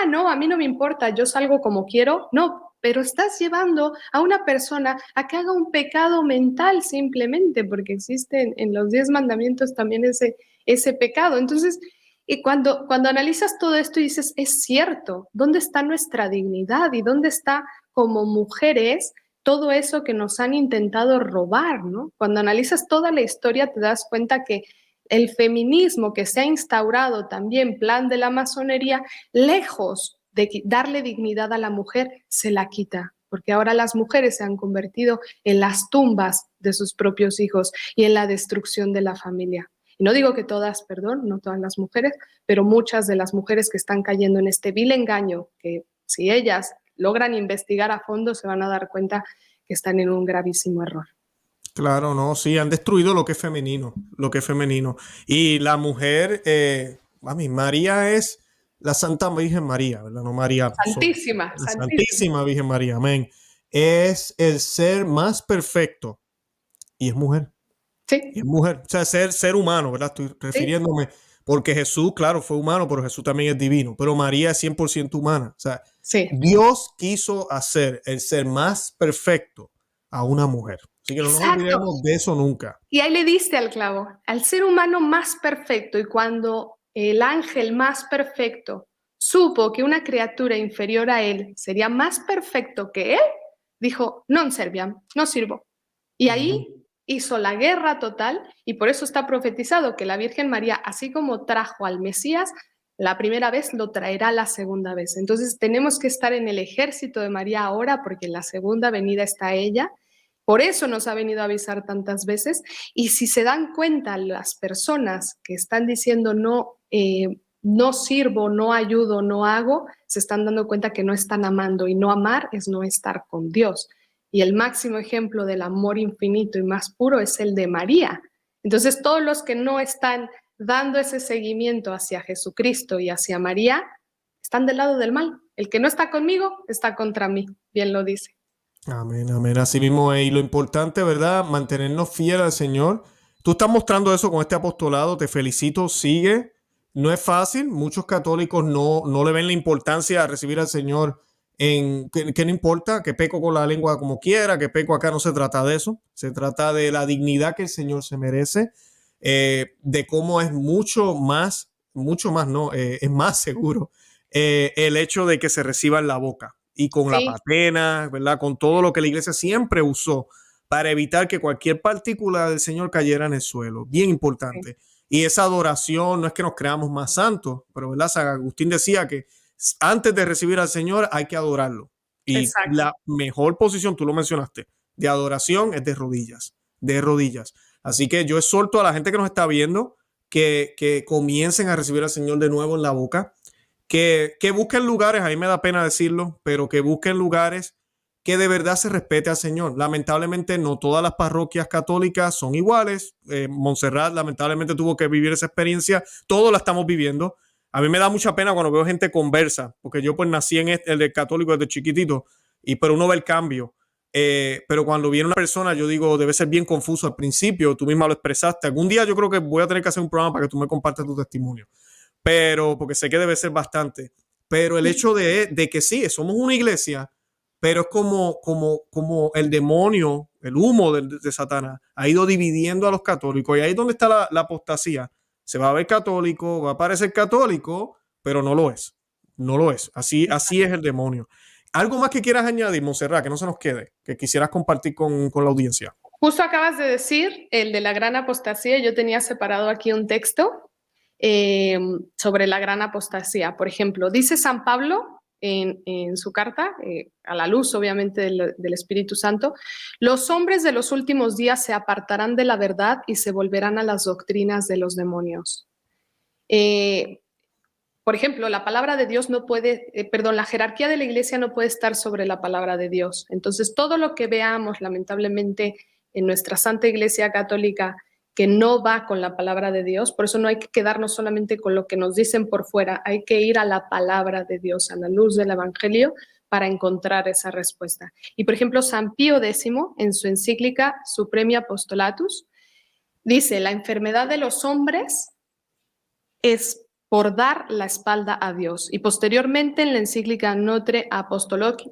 no, a mí no me importa, yo salgo como quiero. No, pero estás llevando a una persona a que haga un pecado mental simplemente, porque existe en los 10 mandamientos también ese pecado. Entonces, y cuando analizas todo esto y dices, es cierto, ¿dónde está nuestra dignidad y dónde está como mujeres todo eso que nos han intentado robar, ¿no? Cuando analizas toda la historia te das cuenta que el feminismo que se ha instaurado también, plan de la masonería, lejos de darle dignidad a la mujer, se la quita, porque ahora las mujeres se han convertido en las tumbas de sus propios hijos y en la destrucción de la familia. Y no digo que todas, perdón, no todas las mujeres, pero muchas de las mujeres que están cayendo en este vil engaño, que si ellas logran investigar a fondo se van a dar cuenta que están en un gravísimo error. Claro, no, sí, han destruido lo que es femenino, lo que es femenino. Y la mujer, María es la Santa Virgen María, ¿verdad? No María. Santísima, La santísima. Santísima Virgen María, amén. Es el ser más perfecto y es mujer. Sí. Y es mujer, o sea, ser humano, ¿verdad? Estoy refiriéndome, porque Jesús, claro, fue humano, pero Jesús también es divino, pero María es 100% humana. O sea, sí. Dios quiso hacer el ser más perfecto a una mujer. Así que no nos olvidemos de eso nunca. Y ahí le diste al clavo, al ser humano más perfecto. Y cuando el ángel más perfecto supo que una criatura inferior a él sería más perfecto que él, dijo, non serviam, no sirvo. Y ahí hizo la guerra total, y por eso está profetizado que la Virgen María, así como trajo al Mesías, la primera vez lo traerá la segunda vez. Entonces tenemos que estar en el ejército de María ahora, porque en la segunda venida está ella. Por eso nos ha venido a avisar tantas veces. Y si se dan cuenta las personas que están diciendo no sirvo, no ayudo, no hago, se están dando cuenta que no están amando, y no amar es no estar con Dios. Y el máximo ejemplo del amor infinito y más puro es el de María. Entonces todos los que no están dando ese seguimiento hacia Jesucristo y hacia María, están del lado del mal. El que no está conmigo está contra mí, bien lo dice. Amén, amén. Así mismo es. Y lo importante, ¿verdad? Mantenernos fieles al Señor. Tú estás mostrando eso con este apostolado. Te felicito. Sigue. No es fácil. Muchos católicos no le ven la importancia a recibir al Señor que no importa, que peco con la lengua como quiera, que peco acá. No se trata de eso. Se trata de la dignidad que el Señor se merece, de cómo es mucho más, no, es más seguro el hecho de que se reciba en la boca. Y con la patena, ¿verdad? Con todo lo que la iglesia siempre usó para evitar que cualquier partícula del Señor cayera en el suelo. Bien importante. Y esa adoración no es que nos creamos más santos, pero ¿verdad? San Agustín decía que antes de recibir al Señor hay que adorarlo. Y la mejor posición, tú lo mencionaste, de adoración es de rodillas, de rodillas. Así que yo exhorto a la gente que nos está viendo que comiencen a recibir al Señor de nuevo en la boca. Que busquen lugares, a mí me da pena decirlo, pero que busquen lugares que de verdad se respete al Señor. Lamentablemente no todas las parroquias católicas son iguales. Montserrat lamentablemente tuvo que vivir esa experiencia. Todos la estamos viviendo. A mí me da mucha pena cuando veo gente conversa, porque yo pues nací en el de católico desde chiquitito, pero uno ve el cambio. Pero cuando viene una persona, yo digo, debe ser bien confuso al principio. Tú misma lo expresaste. Algún día yo creo que voy a tener que hacer un programa para que tú me compartas tu testimonio. Pero, porque sé que debe ser bastante, pero el hecho de que sí, somos una iglesia, pero es como el demonio, el humo de Satanás, ha ido dividiendo a los católicos, y ahí es donde está la apostasía. Se va a ver católico, va a parecer católico, pero no lo es, no lo es, así es el demonio. ¿Algo más que quieras añadir, Montserrat, que no se nos quede, que quisieras compartir con la audiencia? Justo acabas de decir el de la gran apostasía. Yo tenía separado aquí un texto sobre la gran apostasía. Por ejemplo, dice San Pablo en su carta, a la luz obviamente del Espíritu Santo, los hombres de los últimos días se apartarán de la verdad y se volverán a las doctrinas de los demonios. Por ejemplo, la palabra de Dios no puede, la jerarquía de la iglesia no puede estar sobre la palabra de Dios. Entonces, todo lo que veamos, lamentablemente, en nuestra Santa Iglesia Católica, que no va con la palabra de Dios, por eso no hay que quedarnos solamente con lo que nos dicen por fuera, hay que ir a la palabra de Dios, a la luz del Evangelio, para encontrar esa respuesta. Y, por ejemplo, San Pío X, en su encíclica Supremi Apostolatus, dice, la enfermedad de los hombres es por dar la espalda a Dios. Y posteriormente en la encíclica Notre Apostolique,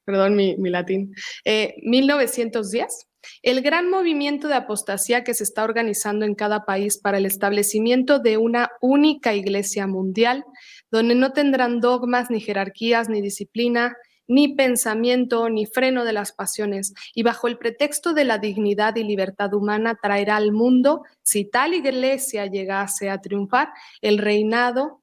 perdón mi latín, 1910, el gran movimiento de apostasía que se está organizando en cada país para el establecimiento de una única iglesia mundial, donde no tendrán dogmas, ni jerarquías, ni disciplina, ni pensamiento, ni freno de las pasiones, y bajo el pretexto de la dignidad y libertad humana traerá al mundo, si tal iglesia llegase a triunfar, el reinado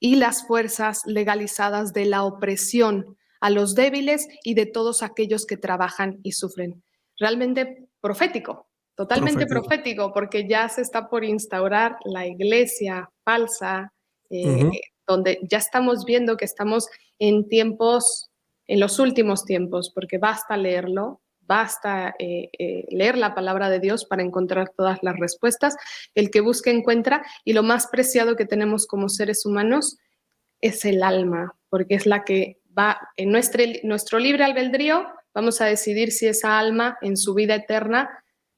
y las fuerzas legalizadas de la opresión a los débiles y de todos aquellos que trabajan y sufren. Realmente profético, totalmente profético, porque ya se está por instaurar la iglesia falsa, donde ya estamos viendo que estamos en tiempos, en los últimos tiempos, porque basta leerlo, basta leer la palabra de Dios para encontrar todas las respuestas. El que busca encuentra, y lo más preciado que tenemos como seres humanos es el alma, porque es la que va en nuestro libre albedrío. Vamos a decidir si esa alma en su vida eterna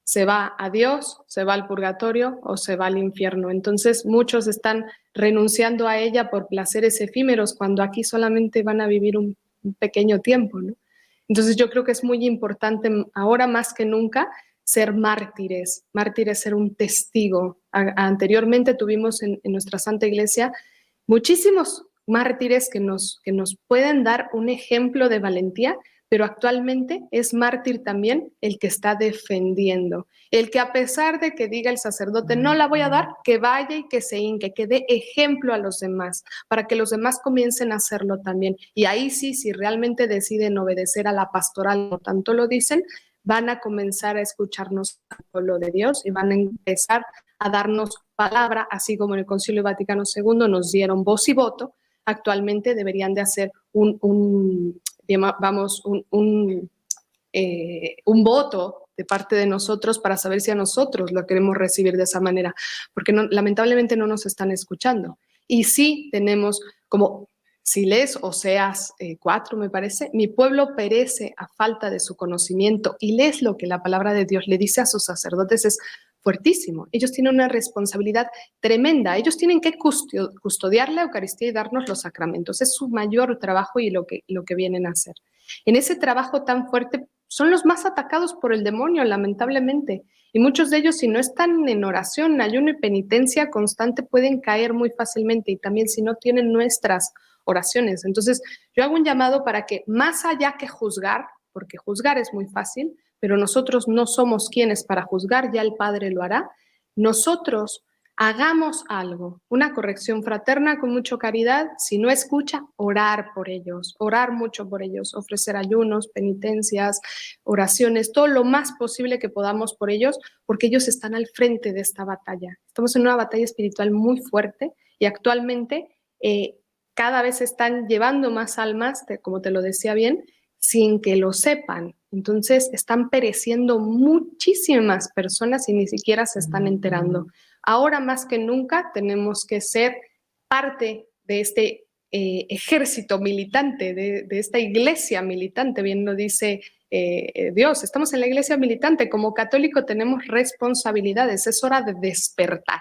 se va a Dios, se va al purgatorio o se va al infierno. Entonces muchos están renunciando a ella por placeres efímeros, cuando aquí solamente van a vivir un pequeño tiempo, ¿no? Entonces yo creo que es muy importante ahora más que nunca ser mártires, ser un testigo. Anteriormente tuvimos en nuestra Santa Iglesia muchísimos mártires que nos pueden dar un ejemplo de valentía, pero actualmente es mártir también el que está defendiendo, el que a pesar de que diga el sacerdote, no la voy a dar, que vaya y que se hinque, que dé ejemplo a los demás, para que los demás comiencen a hacerlo también. Y ahí sí, si realmente deciden obedecer a la pastoral, o tanto lo dicen, van a comenzar a escucharnos al pueblo de Dios y van a empezar a darnos palabra, así como en el Concilio Vaticano II nos dieron voz y voto. Actualmente deberían de hacer un voto de parte de nosotros para saber si a nosotros lo queremos recibir de esa manera, porque lamentablemente no nos están escuchando. Y sí tenemos, como si lees Oseas 4, me parece, mi pueblo perece a falta de su conocimiento, y lees lo que la palabra de Dios le dice a sus sacerdotes, es fuertísimo. Ellos tienen una responsabilidad tremenda. Ellos tienen que custodiar la Eucaristía y darnos los sacramentos. Es su mayor trabajo y lo que vienen a hacer. En ese trabajo tan fuerte son los más atacados por el demonio, lamentablemente. Y muchos de ellos, si no están en oración, ayuno y penitencia constante, pueden caer muy fácilmente, y también si no tienen nuestras oraciones. Entonces, yo hago un llamado para que, más allá que juzgar, porque juzgar es muy fácil, pero nosotros no somos quienes para juzgar, ya el Padre lo hará, nosotros hagamos algo, una corrección fraterna con mucha caridad. Si no escucha, orar por ellos, orar mucho por ellos, ofrecer ayunos, penitencias, oraciones, todo lo más posible que podamos por ellos, porque ellos están al frente de esta batalla. Estamos en una batalla espiritual muy fuerte, y actualmente cada vez están llevando más almas, como te lo decía bien, sin que lo sepan. Entonces están pereciendo muchísimas personas y ni siquiera se están enterando. Ahora más que nunca tenemos que ser parte de este ejército militante, de esta iglesia militante. Bien lo dice Dios, estamos en la iglesia militante. Como católico tenemos responsabilidades, es hora de despertar.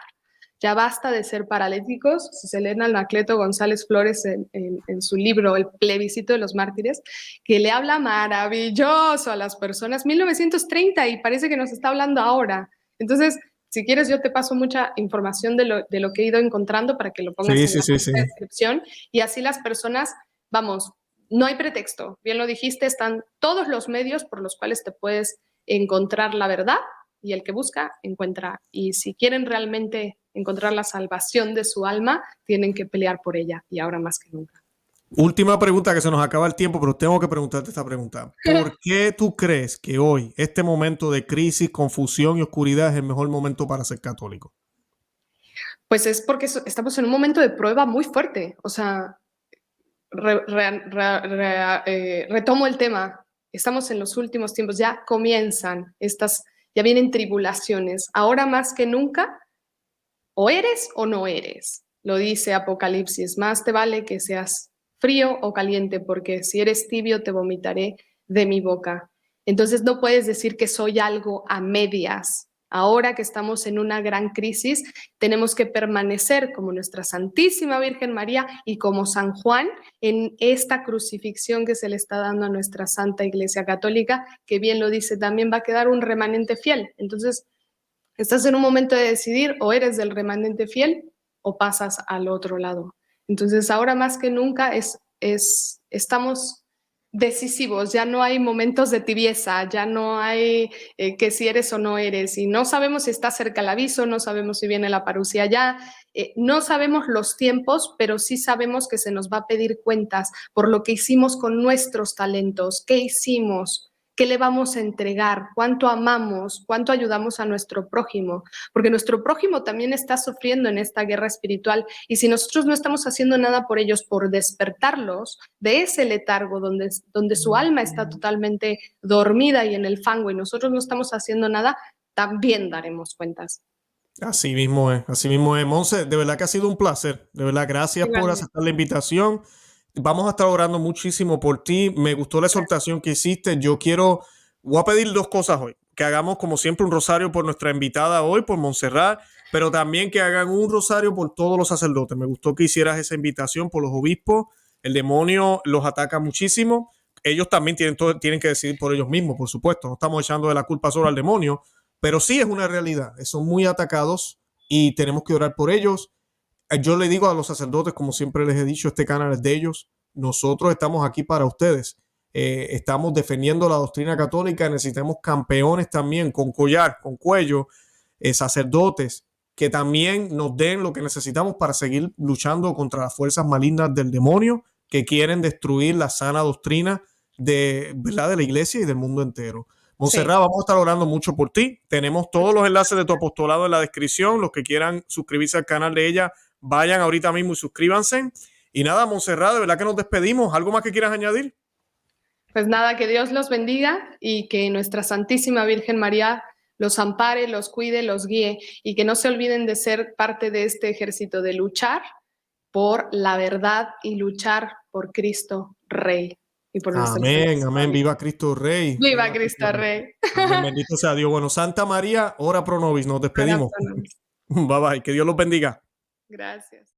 Ya basta de ser paralíticos. Si se leen a Anacleto González Flores en su libro El plebiscito de los mártires, que le habla maravilloso a las personas, 1930, y parece que nos está hablando ahora. Entonces, si quieres, yo te paso mucha información de lo que he ido encontrando para que lo pongas en la descripción, y así las personas, vamos, no hay pretexto. Bien lo dijiste, están todos los medios por los cuales te puedes encontrar la verdad, y el que busca, encuentra. Y si quieren realmente encontrar la salvación de su alma, tienen que pelear por ella, y ahora más que nunca. Última pregunta, que se nos acaba el tiempo, pero tengo que preguntarte esta pregunta. ¿Por qué tú crees que hoy, este momento de crisis, confusión y oscuridad, es el mejor momento para ser católico? Pues es porque estamos en un momento de prueba muy fuerte. O sea, retomo el tema. Estamos en los últimos tiempos, ya comienzan ya vienen tribulaciones. Ahora más que nunca, o eres o no eres. Lo dice Apocalipsis, más te vale que seas frío o caliente, porque si eres tibio te vomitaré de mi boca. Entonces no puedes decir que soy algo a medias, Ahora que estamos en una gran crisis, tenemos que permanecer como nuestra Santísima Virgen María y como San Juan en esta crucifixión que se le está dando a nuestra Santa Iglesia Católica, que bien lo dice, también va a quedar un remanente fiel. Entonces, estás en un momento de decidir, o eres del remanente fiel o pasas al otro lado. Entonces, ahora más que nunca estamos decisivos, ya no hay momentos de tibieza, ya no hay que si eres o no eres, y no sabemos si está cerca el aviso, no sabemos si viene la parucía ya, no sabemos los tiempos, pero sí sabemos que se nos va a pedir cuentas por lo que hicimos con nuestros talentos, qué hicimos, qué le vamos a entregar, cuánto amamos, cuánto ayudamos a nuestro prójimo, porque nuestro prójimo también está sufriendo en esta guerra espiritual, y si nosotros no estamos haciendo nada por ellos, por despertarlos de ese letargo donde su alma está totalmente dormida y en el fango, y nosotros no estamos haciendo nada, también daremos cuentas. Así mismo es, así mismo es. Monse, de verdad que ha sido un placer. De verdad, gracias por aceptar la invitación. Vamos a estar orando muchísimo por ti. Me gustó la exhortación que hiciste. Voy a pedir dos cosas hoy. Que hagamos, como siempre, un rosario por nuestra invitada hoy, por Montserrat, pero también que hagan un rosario por todos los sacerdotes. Me gustó que hicieras esa invitación por los obispos. El demonio los ataca muchísimo. Ellos también tienen que decidir por ellos mismos, por supuesto. No estamos echando de la culpa solo al demonio, pero sí es una realidad. Son muy atacados y tenemos que orar por ellos. Yo le digo a los sacerdotes, como siempre les he dicho, este canal es de ellos. Nosotros estamos aquí para ustedes. Estamos defendiendo la doctrina católica. Necesitamos campeones también con collar, con cuello, sacerdotes que también nos den lo que necesitamos para seguir luchando contra las fuerzas malignas del demonio que quieren destruir la sana doctrina ¿verdad? De la iglesia y del mundo entero. Montserrat, sí, vamos a estar orando mucho por ti. Tenemos todos los enlaces de tu apostolado en la descripción. Los que quieran suscribirse al canal de ella, vayan ahorita mismo y suscríbanse. Y nada, Montserrat, de verdad que nos despedimos. ¿Algo más que quieras añadir? Pues nada, que Dios los bendiga y que nuestra Santísima Virgen María los ampare, los cuide, los guíe, y que no se olviden de ser parte de este ejército, de luchar por la verdad y luchar por Cristo Rey. Y por amén, amén. Viva Cristo Rey. Viva Cristo Rey. Amén, bendito sea Dios. Bueno, Santa María, ora pro nobis. Nos despedimos. Bye bye. Que Dios los bendiga. Gracias.